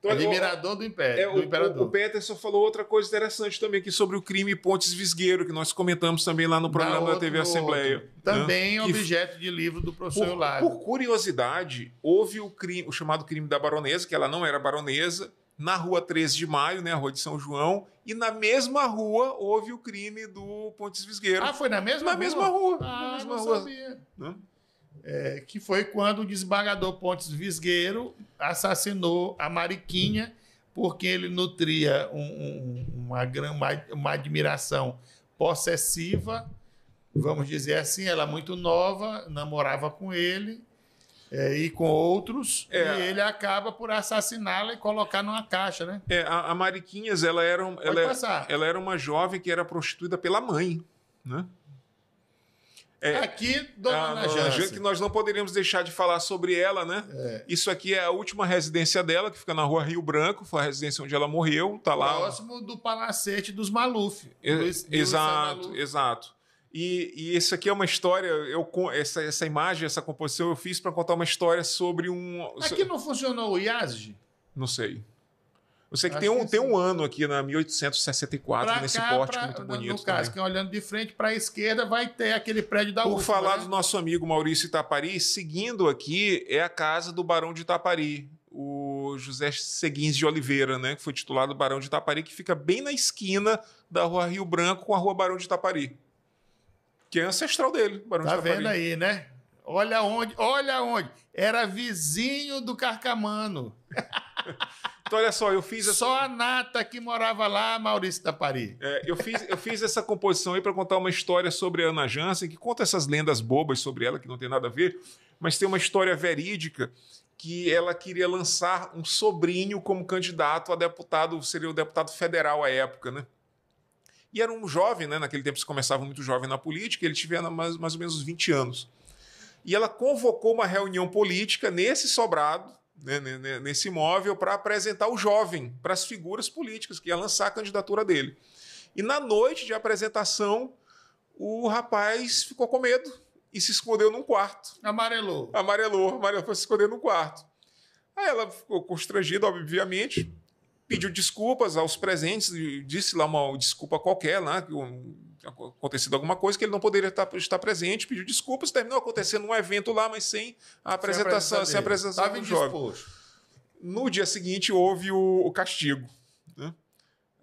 Então, admirador do Império. Do imperador. O Peterson falou outra coisa interessante também aqui sobre o crime Pontes Visgueiro, que nós comentamos também lá no programa da TV Assembleia. Também né? Objeto de livro do professor Euládio. Por curiosidade, houve o chamado crime da baronesa, que ela não era baronesa, na rua 13 de Maio, né, a rua de São João, e na mesma rua houve o crime do Pontes Visgueiro. Foi na mesma rua? Na mesma rua. Não sabia. Não? Que foi quando o desembargador Pontes Visgueiro assassinou a Mariquinha, porque ele nutria uma admiração possessiva, vamos dizer assim, ela muito nova, namorava com ele e com outros, e ele acaba por assassiná-la e colocar numa caixa, né? A Mariquinhas, ela era uma jovem que era prostituída pela mãe, né? Aqui, Dona Ana Jance. Que nós não poderíamos deixar de falar sobre ela, né? Isso aqui é a última residência dela, que fica na rua Rio Branco, foi a residência onde ela morreu, tá lá. Próximo do palacete dos Maluf. Exato. E isso aqui é uma história, essa imagem, essa composição eu fiz para contar uma história sobre Aqui não funcionou o IASG? Não sei. Eu sei que tem um ano aqui, na 1864, nesse pórtico muito bonito. No caso, quem olhando de frente para a esquerda vai ter aquele prédio da UFBA. Por falar do nosso amigo Maurício Itapari, seguindo aqui é a casa do Barão de Itapari, o José Seguins de Oliveira, né, que foi titulado Barão de Itapari, que fica bem na esquina da rua Rio Branco com a rua Barão de Itapari, que é ancestral dele, Barão de Itapari. Tá vendo aí, né? Olha onde. Era vizinho do Carcamano. Então, olha só, eu fiz... Só a nata que morava lá, Maurício Itapari. Eu fiz essa composição aí para contar uma história sobre a Ana Jansen, que conta essas lendas bobas sobre ela, que não tem nada a ver, mas tem uma história verídica que ela queria lançar um sobrinho como candidato a deputado, seria o deputado federal à época, né? E era um jovem, né? Naquele tempo se começava muito jovem na política, ele tinha mais ou menos uns 20 anos. E ela convocou uma reunião política nesse sobrado, né, nesse imóvel, para apresentar o jovem para as figuras políticas que ia lançar a candidatura dele. E na noite de apresentação, o rapaz ficou com medo e se escondeu num quarto. Amarelou, foi se esconder num quarto. Aí ela ficou constrangida, obviamente, pediu desculpas aos presentes, disse lá uma desculpa qualquer, né, que acontecido alguma coisa, que ele não poderia estar presente, pediu desculpas, terminou acontecendo um evento lá, mas sem a apresentação do jovem. No dia seguinte, houve o castigo. Né?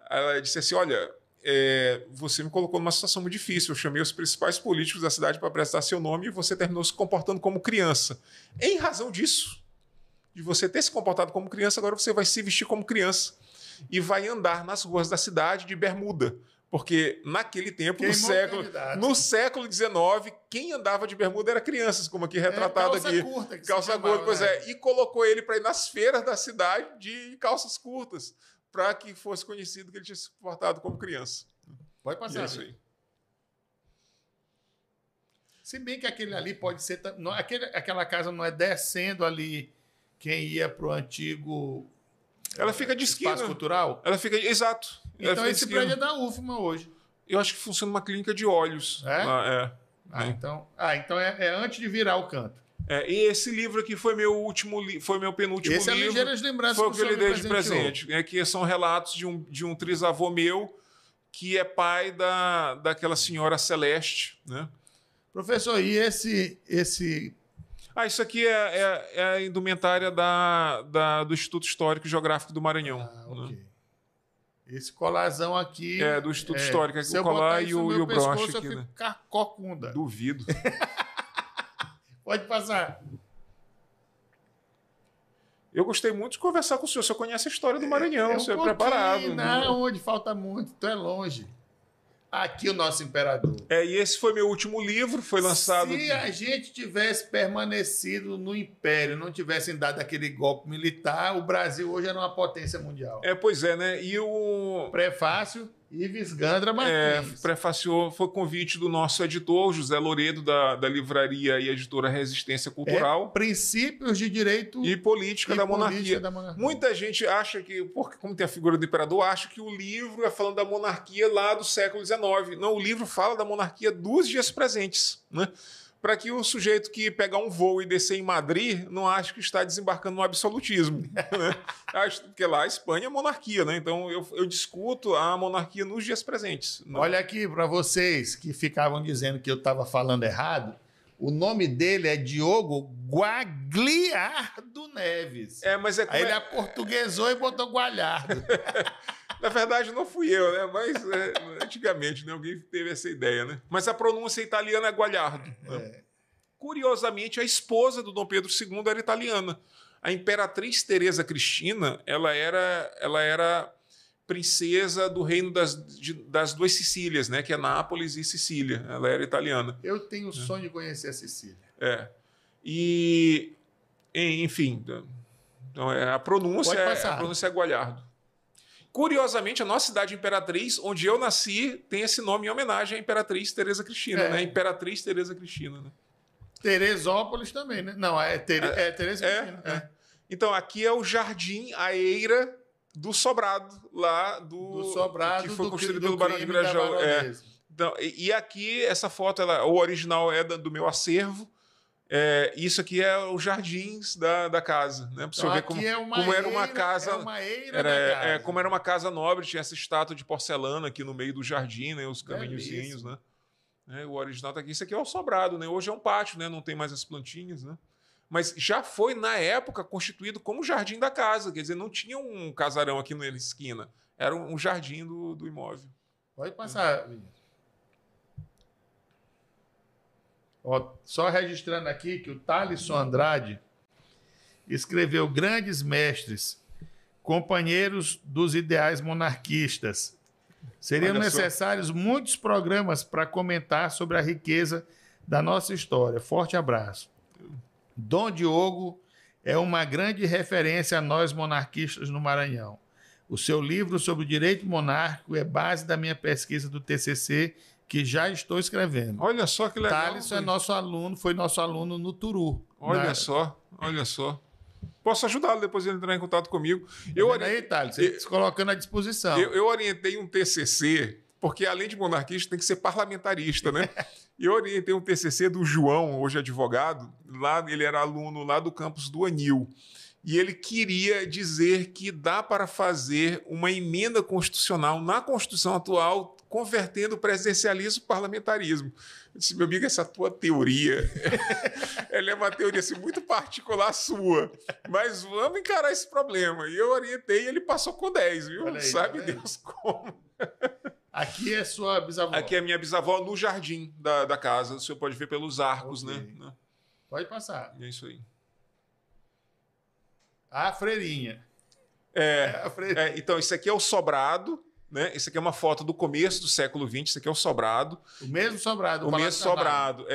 Ela disse assim, olha, você me colocou numa situação muito difícil, eu chamei os principais políticos da cidade para apresentar seu nome e você terminou se comportando como criança. Em razão disso, de você ter se comportado como criança, agora você vai se vestir como criança e vai andar nas ruas da cidade de bermuda. Porque naquele tempo, no século XIX, quem andava de bermuda era crianças, como aqui retratado aqui. Calça curta, pois é. E colocou ele para ir nas feiras da cidade de calças curtas, para que fosse conhecido que ele tinha se comportado como criança. Pode passar. Isso aí. Se bem que aquele ali pode ser... Aquela casa não é descendo ali quem ia para o antigo... Ela fica de esquina. Espaço cultural? Ela fica... Exato. Então esse prédio é da UFMA hoje. Eu acho que funciona uma clínica de olhos. Então é antes de virar o canto. E esse livro aqui foi meu penúltimo livro. Esse é Ligeiras Lembranças. Foi o que eu lhe dei de presente. Que são relatos de um trisavô meu que é pai daquela senhora Celeste. Né? Professor, e esse... Isso aqui é a indumentária do Instituto Histórico e Geográfico do Maranhão. Ok. Né? Esse colarzão aqui... do Instituto Histórico. Aqui, o colar e o broche aqui. Eu fico cocunda. Duvido. Pode passar. Eu gostei muito de conversar com o senhor. O senhor conhece a história do Maranhão, o senhor é preparado. Não, onde falta muito. Tu é longe. Aqui o nosso imperador. E esse foi meu último livro, foi lançado... Se a gente tivesse permanecido no Império, não tivessem dado aquele golpe militar, o Brasil hoje era uma potência mundial. Pois é, né? E o... Prefácio, Ives Gandra Martins. Prefaciou, foi convite do nosso editor, José Loredo, da livraria e editora Resistência Cultural. Princípios de Direito e Política da Monarquia. Muita gente acha que, porque como tem a figura do imperador, acha que o livro é falando da monarquia lá do século XIX. Não, o livro fala da monarquia dos dias presentes, né? Para que o sujeito que pegar um voo e descer em Madrid não ache que está desembarcando no absolutismo. Né? Porque lá a Espanha é monarquia, né? Então eu discuto a monarquia nos dias presentes. Né? Olha aqui, para vocês que ficavam dizendo que eu estava falando errado, o nome dele é Diogo Guagliardo Neves. Mas Aí ele aportuguesou e botou Gualhardo. Na verdade, não fui eu, né? Mas antigamente, né? Alguém teve essa ideia, né? Mas a pronúncia italiana é Gualhardo. Né? Curiosamente, a esposa do Dom Pedro II era italiana. A imperatriz Teresa Cristina, ela era princesa do reino das duas Sicílias, né? Que é Nápoles e Sicília. Ela era italiana. Eu tenho o sonho de conhecer a Sicília. E, enfim, então, a pronúncia é Gualhardo. Curiosamente, a nossa cidade Imperatriz, onde eu nasci, tem esse nome em homenagem à Imperatriz Teresa Cristina, né? Imperatriz Teresa Cristina, né? Teresópolis também, né? Não, Teresa Cristina. Então, aqui é o Jardim, a eira do Sobrado, lá do Sobrado, que foi construído pelo Barão de Grajaú. Então, e aqui, essa foto, o original é do meu acervo. Isso aqui é os jardins da casa, né? Para você ver como era uma casa. Como era uma casa nobre, tinha essa estátua de porcelana aqui no meio do jardim, né? Os caminhozinhos, né? O original tá aqui. Isso aqui é o sobrado, né? Hoje é um pátio, né? Não tem mais as plantinhas, né? Mas já foi, na época, constituído como jardim da casa. Quer dizer, não tinha um casarão aqui na esquina. Era um jardim do imóvel. Pode passar, só registrando aqui que o Thalisson Andrade escreveu grandes mestres, companheiros dos ideais monarquistas. Seriam necessários muitos programas para comentar sobre a riqueza da nossa história. Forte abraço. Dom Diogo é uma grande referência a nós monarquistas no Maranhão. O seu livro sobre o direito monárquico é base da minha pesquisa do TCC, que já estou escrevendo. Olha só que legal. Thalisson é nosso aluno, foi nosso aluno no Turu. Olha só. Posso ajudá-lo depois ele entrar em contato comigo. Aí, Thalisson, se colocando à disposição. Eu orientei um TCC, porque além de monarquista tem que ser parlamentarista, né? E eu orientei um TCC do João, hoje advogado, lá ele era aluno lá do campus do Anil. E ele queria dizer que dá para fazer uma emenda constitucional na Constituição atual, convertendo o presidencialismo em parlamentarismo. Eu disse, meu amigo, essa tua teoria, ela é uma teoria assim, muito particular sua, mas vamos encarar esse problema. E eu orientei e ele passou com 10, viu? Aí, sabe Deus como. Aqui é sua bisavó. Aqui é minha bisavó no jardim da casa. O senhor pode ver pelos arcos, né? Pode passar. É isso aí. A freirinha. Então, isso aqui é o sobrado, né? Isso aqui é uma foto do começo do século XX. Isso aqui é o sobrado. O mesmo sobrado. O mesmo sobrado.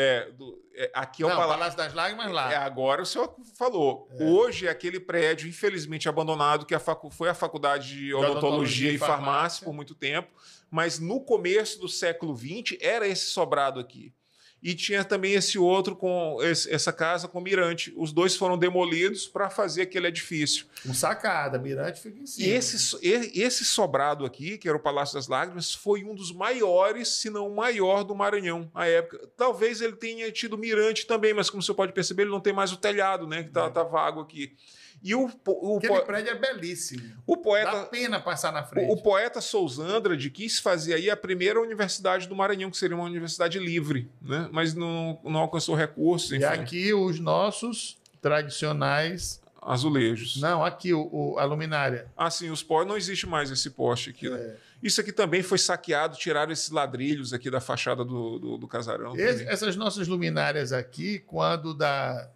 Aqui é o Palácio das Lágrimas lá. Agora o senhor falou. Hoje é aquele prédio, infelizmente, abandonado, que foi a faculdade de odontologia e farmácia por muito tempo. Mas no começo do século XX era esse sobrado aqui. E tinha também esse outro, essa casa com mirante. Os dois foram demolidos para fazer aquele edifício. Sacada, mirante fica em cima. E esse sobrado aqui, que era o Palácio das Lágrimas, foi um dos maiores, se não o maior do Maranhão à época. Talvez ele tenha tido mirante também, mas como você pode perceber, ele não tem mais o telhado, né? Que tá vago aqui. E aquele prédio é belíssimo. Dá pena passar na frente. O poeta Souza Andrade quis fazer aí a primeira universidade do Maranhão, que seria uma universidade livre, né? Mas não alcançou recursos. E aqui os nossos tradicionais azulejos. Não, aqui a luminária. Sim, os postes. Não existe mais esse poste aqui, né? Isso aqui também foi saqueado, tiraram esses ladrilhos aqui da fachada do casarão. Essas nossas luminárias aqui, quando da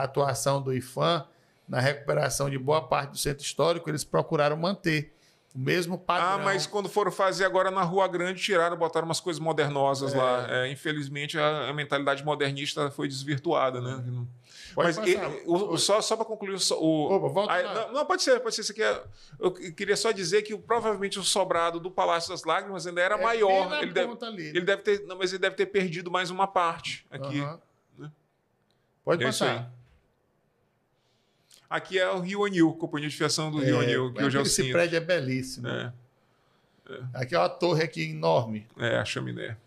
atuação do IFAM, na recuperação de boa parte do centro histórico, eles procuraram manter. O mesmo padrão. Ah, mas quando foram fazer agora na Rua Grande, tiraram, botaram umas coisas modernosas lá. Infelizmente, a mentalidade modernista foi desvirtuada, né? Mas só para concluir Opa, volta lá. não, pode ser. Isso aqui eu queria só dizer que provavelmente o sobrado do Palácio das Lágrimas ainda era maior. Ele deve ter perdido mais uma parte aqui. Né? Pode passar. Isso aí. Aqui é o Rio Anil, Companhia de Fiação do Rio Anil, que hoje é o Esse prédio é belíssimo. Aqui é uma torre aqui enorme. A chaminé.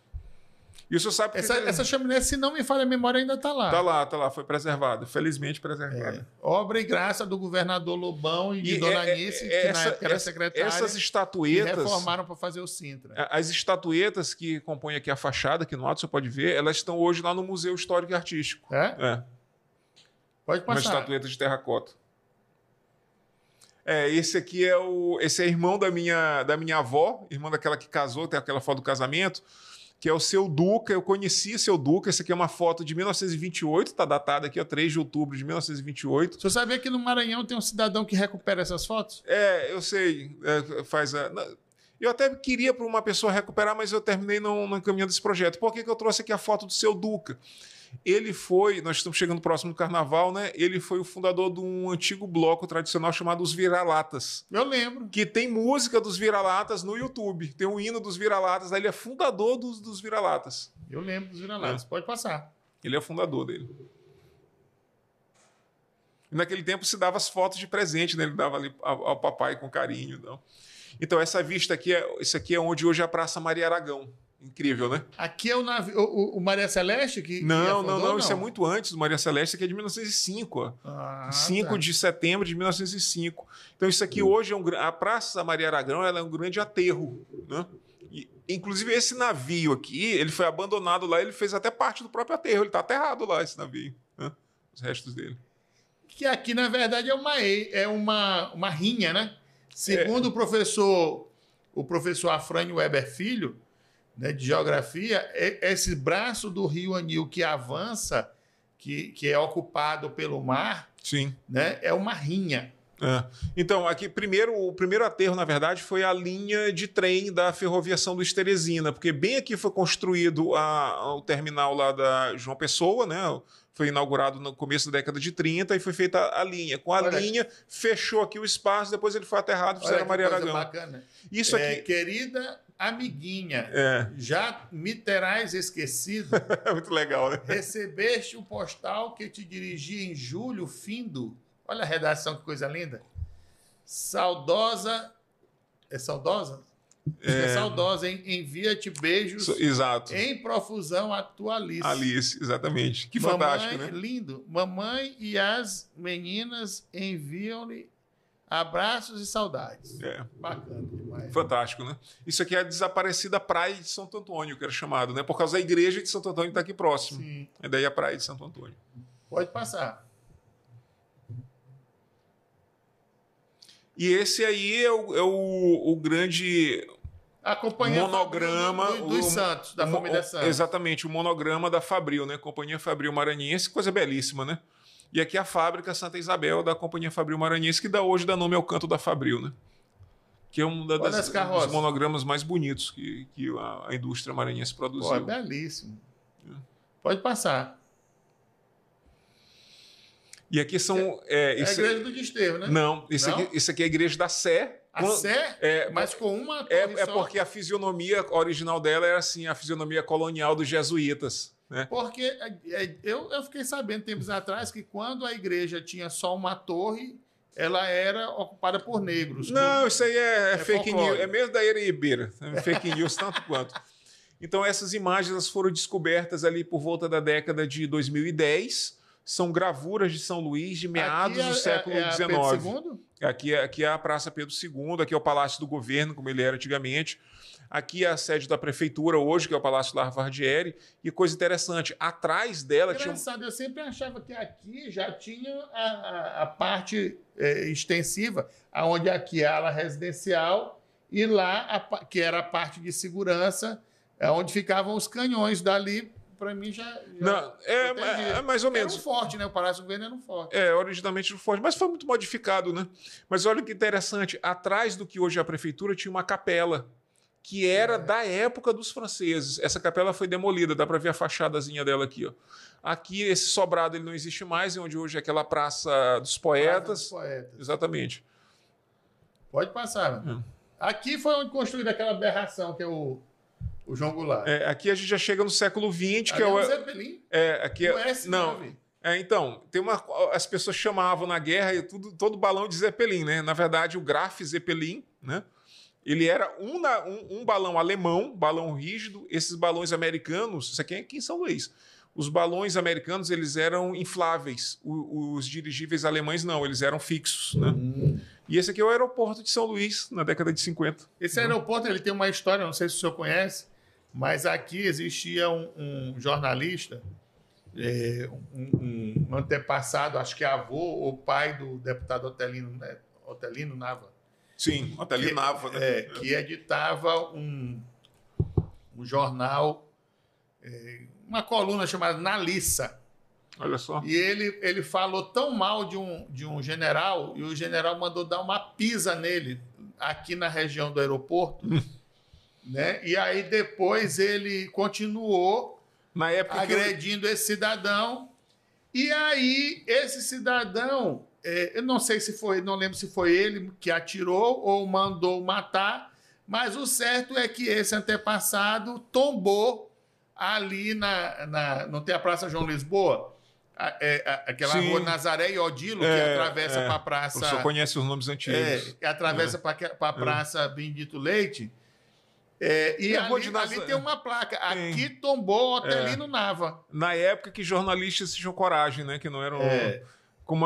E o senhor sabe que... Essa chaminé, se não me falha a memória, ainda está lá. Está lá. Foi preservada. Felizmente preservada. Obra e graça do governador Lobão e de Dona Anice, que na época era secretária. Essas estatuetas... Que reformaram para fazer o Sintra. As estatuetas que compõem aqui a fachada, aqui no alto, você pode ver, elas estão hoje lá no Museu Histórico e Artístico. Pode passar. Uma estatueta de terracota. Esse aqui esse é irmão da minha avó, irmão daquela que casou, tem aquela foto do casamento, que é o Seu Duca. Eu conheci Seu Duca. Essa aqui é uma foto de 1928, está datada aqui, 3 de outubro de 1928. Você sabia que no Maranhão tem um cidadão que recupera essas fotos? Eu sei. Eu até queria para uma pessoa recuperar, mas eu terminei não encaminhando esse projeto. Por que eu trouxe aqui a foto do Seu Duca? Nós estamos chegando próximo do Carnaval, né? Ele foi o fundador de um antigo bloco tradicional chamado Os Vira-Latas. Eu lembro. Que tem música dos Vira-Latas no YouTube. Tem um hino dos Vira-Latas. Ele é fundador dos Vira-Latas. Eu lembro dos Vira-Latas. Pode passar. Ele é o fundador dele. E naquele tempo se dava as fotos de presente, né? Ele dava ali ao papai com carinho. Então, essa vista aqui, isso aqui é onde hoje é a Praça Maria Aragão. Incrível, né? Aqui é o navio, o Maria Celeste que Não, isso é muito antes do Maria Celeste, isso aqui é de 1905, 5 de setembro de 1905. Então isso aqui hoje a Praça Maria Aragão, ela é um grande aterro, né? E, inclusive esse navio aqui, ele foi abandonado lá, ele fez até parte do próprio aterro, ele está aterrado lá, esse navio, né? Os restos dele. Que aqui na verdade é uma rinha, né? Segundo o professor Afrânio Weber Filho, né, de geografia, esse braço do Rio Anil que avança, que é ocupado pelo mar, sim, né, é uma rinha. Então, aqui o primeiro aterro, na verdade, foi a linha de trem da Ferrovia São Luís Teresina, porque bem aqui foi construído o terminal lá da João Pessoa, né? Foi inaugurado no começo da década de 30 e foi feita a linha. Com a linha, fechou aqui o espaço, depois ele foi aterrado e fizeram Maria Aragão. Bacana. Isso aqui... Querida amiguinha, já me terás esquecido. Muito legal, né? Recebeste o postal que te dirigi em julho, findo. Olha a redação, que coisa linda. Saudosa. É saudosa? É saudosa, hein? Envia-te beijos. Exato. Em profusão a tua Alice. Alice, exatamente. Que mamãe, fantástico, né? Lindo. Mamãe e as meninas enviam-lhe abraços e saudades. Bacana demais. Fantástico, né? Isso aqui é a desaparecida Praia de Santo Antônio, que era chamado, né? Por causa da igreja de Santo Antônio que está aqui próximo. Sim. É daí a Praia de Santo Antônio. Pode passar. E esse aí é o grande monograma dos Santos, da família Santos. Exatamente, o monograma da Fabril, né? Companhia Fabril Maranhense, coisa belíssima, né? E aqui a fábrica Santa Isabel da Companhia Fabril Maranhense, que hoje dá nome ao Canto da Fabril, né? Que é um dos monogramas mais bonitos que a indústria maranhense produziu. É belíssimo. Pode passar. E aqui são... a igreja do Desterro, né? Não, isso aqui é a igreja da Sé. A Sé? Mas com uma torre só. Porque a fisionomia original dela era assim, a fisionomia colonial dos jesuítas. Né? Porque eu fiquei sabendo tempos atrás que quando a igreja tinha só uma torre, ela era ocupada por negros. Não, isso aí é fake news. É mesmo da Era Ribeira. É fake news tanto quanto. Então essas imagens elas foram descobertas ali por volta da década de 2010. São gravuras de São Luís de meados do século XIX. Aqui é a Praça Pedro II, aqui é o Palácio do Governo, como ele era antigamente. Aqui é a sede da prefeitura hoje, que é o Palácio Larvardieri. E coisa interessante, atrás dela tinha... eu sempre achava que aqui já tinha a parte extensiva, onde aqui é a ala residencial e lá, que era a parte de segurança, onde ficavam os canhões dali para mim já Não, é mais ou menos. Era um forte, né? O Palácio do Governo era um forte. Originalmente um forte, mas foi muito modificado, né? Mas olha que interessante, atrás do que hoje é a prefeitura tinha uma capela, que era da época dos franceses. Essa capela foi demolida, dá para ver a fachadazinha dela aqui, ó. Aqui, esse sobrado ele não existe mais, onde hoje é aquela Praça dos Poetas. Praça dos Poetas. Exatamente. Pode passar. Aqui foi onde construíram aquela aberração, que é o João Goulart. Aqui a gente já chega no século XX, que é o Zeppelin. Aqui o S9. Não. Então, as pessoas chamavam na guerra todo balão de Zeppelin, né? Na verdade, o Graf Zeppelin, né? Ele era um balão alemão, balão rígido. Esses balões americanos, isso aqui é aqui em São Luís. Os balões americanos, eles eram infláveis. Os dirigíveis alemães não, eles eram fixos, né? E esse aqui é o aeroporto de São Luís, na década de 50. Esse aeroporto, ele tem uma história, não sei se o senhor conhece, mas aqui existia um jornalista, um antepassado, acho que é avô ou pai do deputado Otelino Nava. Sim, Otelino Nava, né? Que editava um jornal, uma coluna chamada Nalissa. Olha só. E ele falou tão mal de um general, e o general mandou dar uma pisa nele, aqui na região do aeroporto, né? E aí depois ele continuou na época agredindo esse cidadão. E aí esse cidadão, eu não sei se foi, não lembro se foi ele que atirou ou mandou matar, mas o certo é que esse antepassado tombou ali não tem a Praça João Lisboa? Aquela rua Nazaré e Odilo, que atravessa para a praça... O senhor conhece os nomes antigos. Que atravessa para a praça Benedito Leite. E ali tem uma placa. Aqui tombou Otelino Nava. Na época que jornalistas tinham coragem, né? Que não eram... Como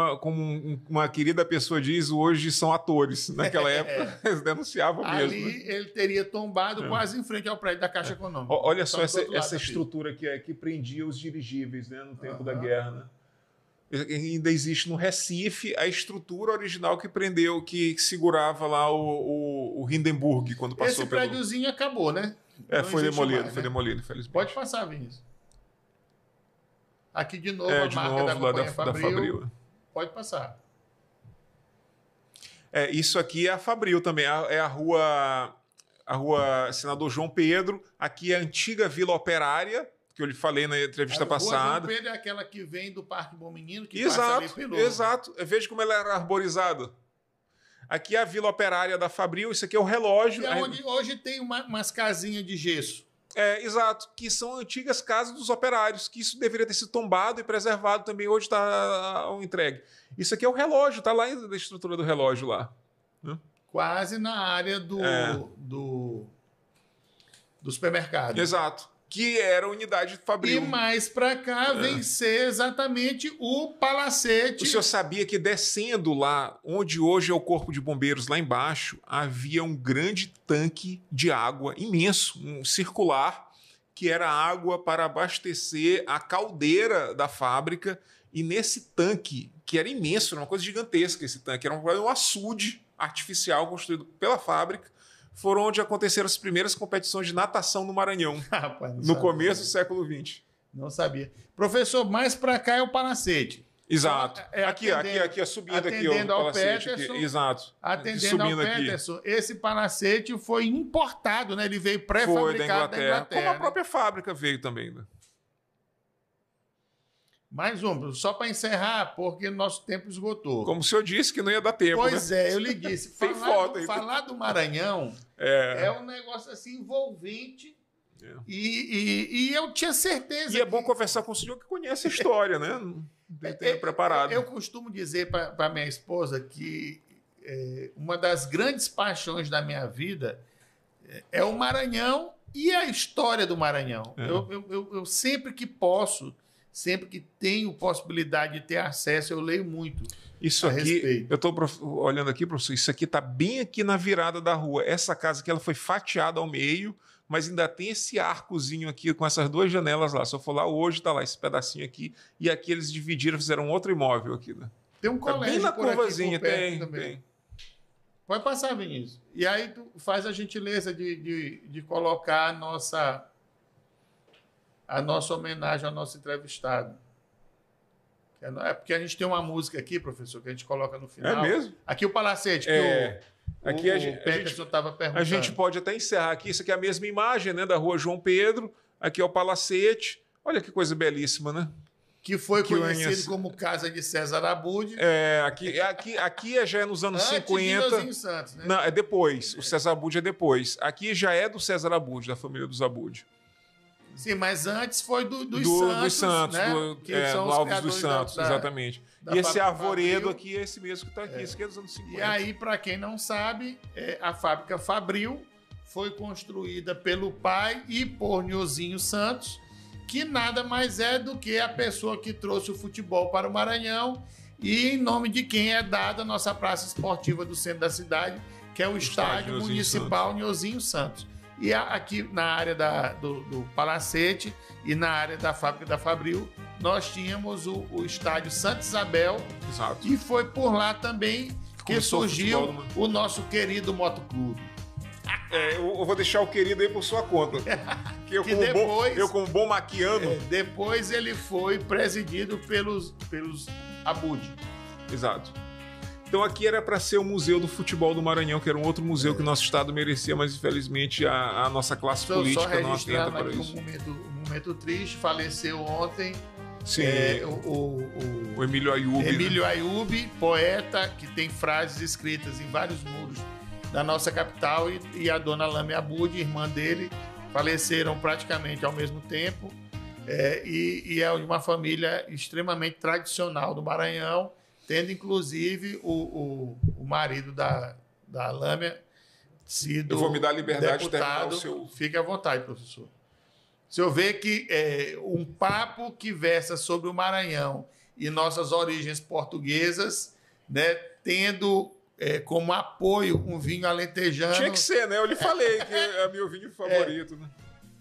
uma querida pessoa diz, hoje são atores. Naquela época, eles denunciavam mesmo. Ali ele teria tombado quase em frente ao prédio da Caixa Econômica. Olha só essa estrutura que prendia os dirigíveis, né, no tempo da guerra. Né? Ainda existe no Recife a estrutura original que prendeu, que segurava lá o Hindenburg quando passou pelo... Esse prédiozinho acabou, né? Foi demolido, infelizmente. Pode passar, Vinícius. Aqui de novo a marca da Companhia Fabril. Pode passar. Isso aqui é a Fabril também. É a rua Senador João Pedro. Aqui é a antiga Vila Operária, que eu lhe falei na entrevista passada. A rua João Pedro é aquela que vem do Parque Bom Menino, que passa ali pelo... Exato. Veja como ela era arborizada. Aqui é a Vila Operária da Fabril. Isso aqui é o relógio. É onde hoje tem umas casinhas de gesso. Exato, que são antigas casas dos operários, que isso deveria ter sido tombado e preservado também, hoje está entregue. Isso aqui é o relógio, está lá ainda da estrutura do relógio lá. Quase na área do supermercado. Exato, que era a unidade Fabril. E mais para cá vem ser exatamente o palacete. O senhor sabia que descendo lá, onde hoje é o Corpo de Bombeiros, lá embaixo, havia um grande tanque de água imenso, um circular, que era água para abastecer a caldeira da fábrica. E nesse tanque, que era imenso, era uma coisa gigantesca esse tanque, era um açude artificial construído pela fábrica, foram onde aconteceram as primeiras competições de natação no Maranhão, no começo do século XX. Não sabia. Professor, mais para cá é o palacete. Exato. Aqui, subindo aqui. Atendendo ao Peterson. Exato. Atendendo ao Peterson. Esse palacete foi importado, né? Ele veio pré-fabricado da Inglaterra. Como a própria fábrica veio também, né? Mais um, só para encerrar, porque nosso tempo esgotou. Como o senhor disse que não ia dar tempo, Pois né? Eu lhe disse. Tem foto aí. Falar do Maranhão é um negócio assim envolvente e eu tinha certeza. E é bom conversar com o senhor que conhece a história, né? Tem preparado. Eu costumo dizer para minha esposa que uma das grandes paixões da minha vida é o Maranhão e a história do Maranhão. Eu sempre que posso... Sempre que tenho possibilidade de ter acesso, eu leio muito. Isso aqui, respeito. Eu estou olhando aqui, professor, isso aqui está bem aqui na virada da rua. Essa casa aqui ela foi fatiada ao meio, mas ainda tem esse arcozinho aqui com essas duas janelas lá. Se eu for lá hoje, está lá esse pedacinho aqui. E aqui eles dividiram, fizeram outro imóvel aqui. Né? Tem um colégio bem na curvazinha, tem. Pode passar, Vinícius. E aí tu faz a gentileza de colocar a nossa a nossa homenagem ao nosso entrevistado. É porque a gente tem uma música aqui, professor, que a gente coloca no final. É mesmo? Aqui o Palacete, que aqui o Peterson estava perguntando. A gente pode até encerrar aqui. Isso aqui é a mesma imagem, né, da Rua João Pedro. Aqui é o Palacete. Olha que coisa belíssima, né? Que foi conhecido como Casa de César Abud. Aqui já é nos anos antes 50. De Nhozinho Santos, né? Não, é depois. O César Abud é depois. Aqui já é do César Abud, da família dos Abud. Sim, mas antes foi dos Santos, né? do Alves dos Santos, exatamente. Da e esse Fabril. arvoredo aqui é esse mesmo que está aqui, esse aqui é dos anos 50. E aí, para quem não sabe, a fábrica Fabril foi construída pelo pai e por Nhozinho Santos, que nada mais é do que a pessoa que trouxe o futebol para o Maranhão e em nome de quem é dada a nossa praça esportiva do centro da cidade, que é o Estádio Municipal Nhozinho Santos. E aqui na área do Palacete e na área da fábrica da Fabril, nós tínhamos o estádio Santa Isabel. Exato. E foi por lá também que surgiu o nosso querido motoclube. Eu vou deixar o querido aí por sua conta. Eu como bom maquiano. Depois ele foi presidido pelos Abud. Exato. Então aqui era para ser o Museu do Futebol do Maranhão, que era um outro museu que o nosso estado merecia, mas infelizmente a nossa classe política não atenta para isso. Um momento triste, faleceu ontem. Sim, o Emílio Ayub. Emílio Ayub, poeta que tem frases escritas em vários muros da nossa capital, e a dona Lame Abud, irmã dele, faleceram praticamente ao mesmo tempo. E é uma família extremamente tradicional do Maranhão, tendo inclusive o marido da Lâmia sido Eu vou me dar a liberdade deputado. de terminar o seu... Fique à vontade, professor. O senhor vê que um papo que versa sobre o Maranhão e nossas origens portuguesas, né, tendo como apoio um vinho alentejano... Tinha que ser, né? Eu lhe falei que é meu vinho favorito, né?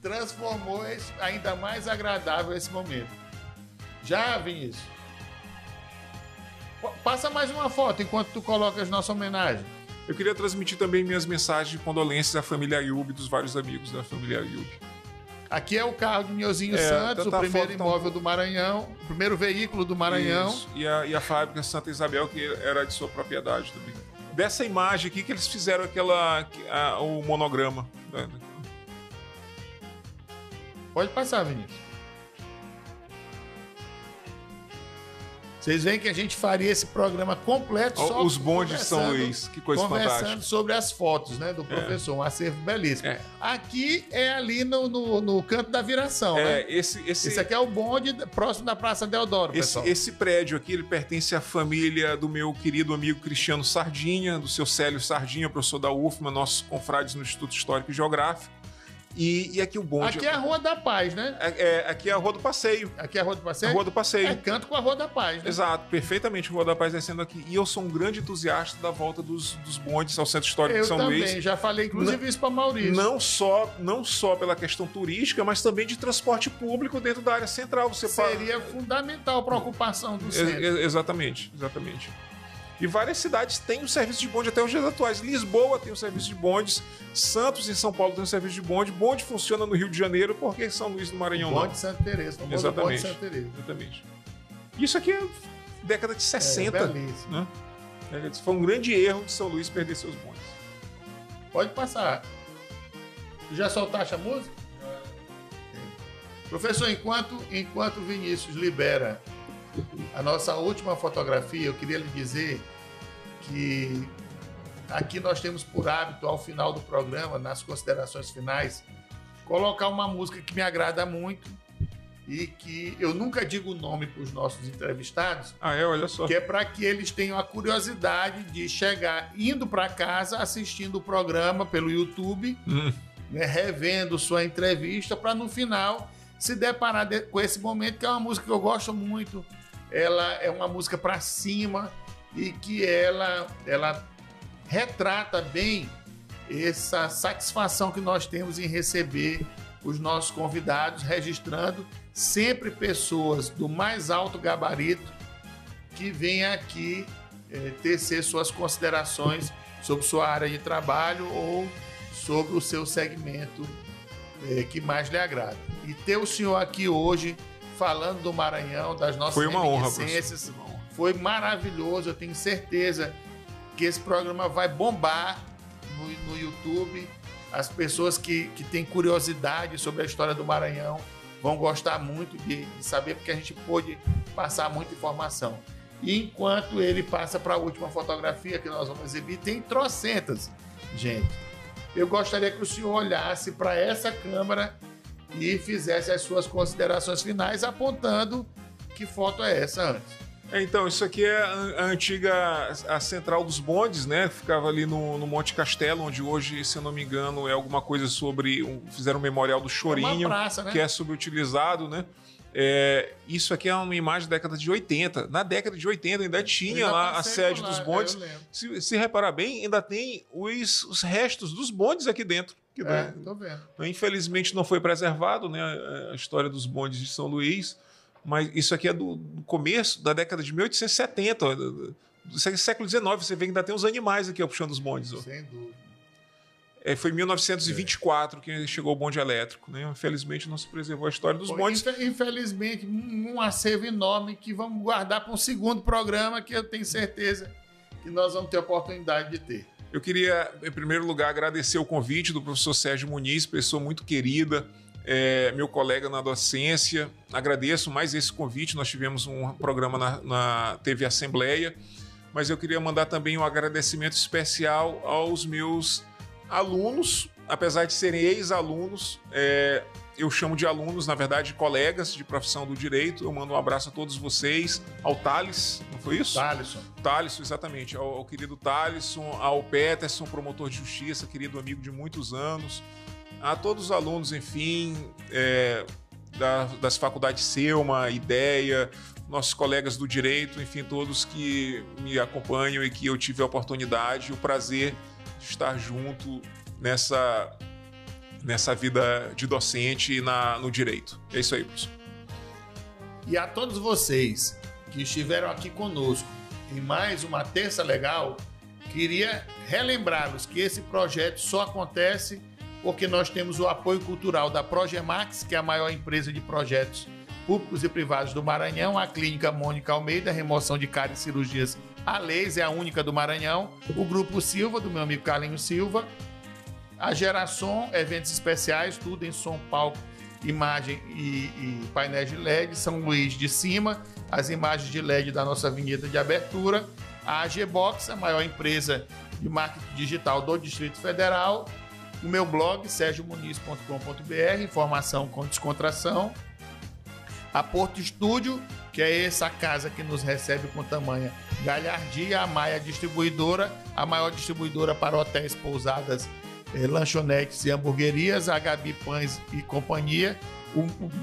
Transformou ainda mais agradável esse momento. Já, Vinícius? Passa mais uma foto enquanto tu colocas nossa homenagem. Eu queria transmitir também minhas mensagens de condolências à família Ayub, dos vários amigos da família Ayub. Aqui é o carro do Nhozinho Santos, o primeiro imóvel do Maranhão, o primeiro veículo do Maranhão. Isso. E a fábrica Santa Isabel, que era de sua propriedade também. Dessa imagem aqui que eles fizeram o monograma. Pode passar, Vinícius. Vocês veem que a gente faria esse programa completo só os bondes de São Luís, que coisa fantástica. Conversando sobre as fotos, né, do professor, um acervo belíssimo. Aqui é ali no canto da viração, né? Esse aqui é o bonde próximo da Praça Deodoro, pessoal. Esse prédio aqui, ele pertence à família do meu querido amigo Cristiano Sardinha, do seu Célio Sardinha, professor da UFMA, nossos confrades no Instituto Histórico e Geográfico. E aqui o bonde... Aqui é a Rua da Paz, né? Aqui é a Rua do Passeio. Aqui é a Rua do Passeio? A Rua do Passeio. Canto com a Rua da Paz, né? Exato, perfeitamente a Rua da Paz descendo aqui. E eu sou um grande entusiasta da volta dos bondes ao Centro Histórico de São Luís. Eu também, já falei inclusive isso para Maurício. Não só pela questão turística, mas também de transporte público dentro da área central. Seria fundamental para a ocupação do centro. Exatamente. E várias cidades têm um serviço de bonde até os dias atuais. Lisboa tem um serviço de bondes, Santos em São Paulo tem um serviço de bonde. Bonde funciona no Rio de Janeiro, porque São Luís do Maranhão não. Bonde Santa Teresa, famoso bonde Santa Teresa. Exatamente. Isso aqui é década de 60. Belíssimo. Né? Foi um grande erro de São Luís perder seus bondes. Pode passar. Já soltaste a música? Professor, enquanto o Vinícius libera a nossa última fotografia, eu queria lhe dizer que aqui nós temos por hábito, ao final do programa, nas considerações finais, colocar uma música que me agrada muito e que eu nunca digo o nome para os nossos entrevistados. Olha só. Que é para que eles tenham a curiosidade de chegar indo para casa, assistindo o programa pelo YouTube, né, revendo sua entrevista, para no final se deparar com esse momento, que é uma música que eu gosto muito. Ela é uma música para cima e que ela retrata bem essa satisfação que nós temos em receber os nossos convidados, registrando sempre pessoas do mais alto gabarito que vêm aqui tecer suas considerações sobre sua área de trabalho ou sobre o seu segmento que mais lhe agrada. E ter o senhor aqui hoje falando do Maranhão, das nossas reminiscências, foi maravilhoso. Eu tenho certeza que esse programa vai bombar no YouTube. As pessoas que têm curiosidade sobre a história do Maranhão vão gostar muito de saber, porque a gente pôde passar muita informação. E enquanto ele passa para a última fotografia que nós vamos exibir, tem trocentas, gente. Eu gostaria que o senhor olhasse para essa câmera e fizesse as suas considerações finais, apontando que foto é essa antes. Então, isso aqui é a antiga a central dos bondes, né? Ficava ali no Monte Castelo, onde hoje, se eu não me engano, é alguma coisa sobre... fizeram um memorial do Chorinho, praça, né? Que é subutilizado, né? Isso aqui é uma imagem da década de 80. Na década de 80 ainda tinha lá a sede dos bondes. Se reparar bem, ainda tem os restos dos bondes aqui dentro. Tô vendo. Infelizmente não foi preservado, né? A história dos bondes de São Luís. Mas isso aqui é do começo da década de 1870, do século XIX. Você vê que ainda tem os animais aqui puxando os bondes. Ó. Sem dúvida. Foi em 1924 que chegou o bonde elétrico. Né? Infelizmente não se preservou a história dos bondes. Infelizmente, um acervo enorme que vamos guardar para um segundo programa que eu tenho certeza que nós vamos ter a oportunidade de ter. Eu queria, em primeiro lugar, agradecer o convite do professor Sérgio Muniz, pessoa muito querida, meu colega na docência. Agradeço mais esse convite. Nós tivemos um programa na TV Assembleia, mas eu queria mandar também um agradecimento especial aos meus alunos, apesar de serem ex-alunos. Eu chamo de alunos, na verdade, colegas de profissão do direito. Eu mando um abraço a todos vocês, ao Thales, não foi isso? Thaleson, exatamente. Ao querido Thaleson, ao Peterson, promotor de justiça, querido amigo de muitos anos, a todos os alunos, enfim, das faculdades Selma, Ideia, nossos colegas do direito, enfim, todos que me acompanham e que eu tive a oportunidade e o prazer de estar junto nessa vida de docente e no direito. É isso aí, professor. E a todos vocês que estiveram aqui conosco em mais uma Terça Legal, queria relembrá-los que esse projeto só acontece porque nós temos o apoio cultural da Progemax, que é a maior empresa de projetos públicos e privados do Maranhão, a Clínica Mônica Almeida, remoção de cárie e cirurgias a laser, é a única do Maranhão, o Grupo Silva, do meu amigo Carlinhos Silva, a Geração, eventos especiais, tudo em som, palco, imagem e painéis de LED, São Luís de Cima, as imagens de LED da nossa vinheta de abertura, a AGBox, a maior empresa de marketing digital do Distrito Federal, o meu blog, sergiomuniz.com.br, informação com descontração, a Porto Estúdio, que é essa casa que nos recebe com tamanha galhardia, a Maia Distribuidora, a maior distribuidora para hotéis, pousadas, lanchonetes e hamburguerias, a Gabi Pães e Companhia.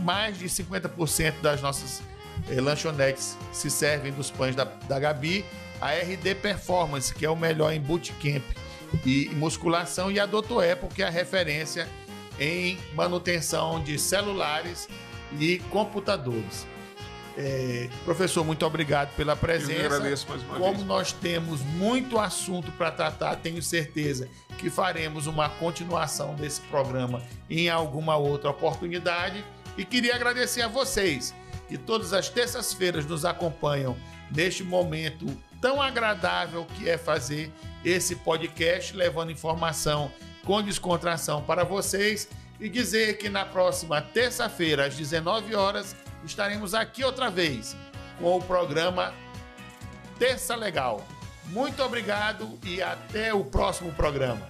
Mais de 50% das nossas lanchonetes se servem dos pães da Gabi. A RD Performance, que é o melhor em bootcamp e musculação, e a Dr. Apple, que é a referência em manutenção de celulares e computadores. Professor, muito obrigado pela presença. Eu agradeço mais uma vez. Como nós temos muito assunto para tratar, tenho certeza que faremos uma continuação desse programa em alguma outra oportunidade. E queria agradecer a vocês que todas as terças-feiras nos acompanham neste momento tão agradável que é fazer esse podcast, levando informação com descontração para vocês, e dizer que na próxima terça-feira, às 19 horas, estaremos aqui outra vez com o programa Terça Legal. Muito obrigado e até o próximo programa.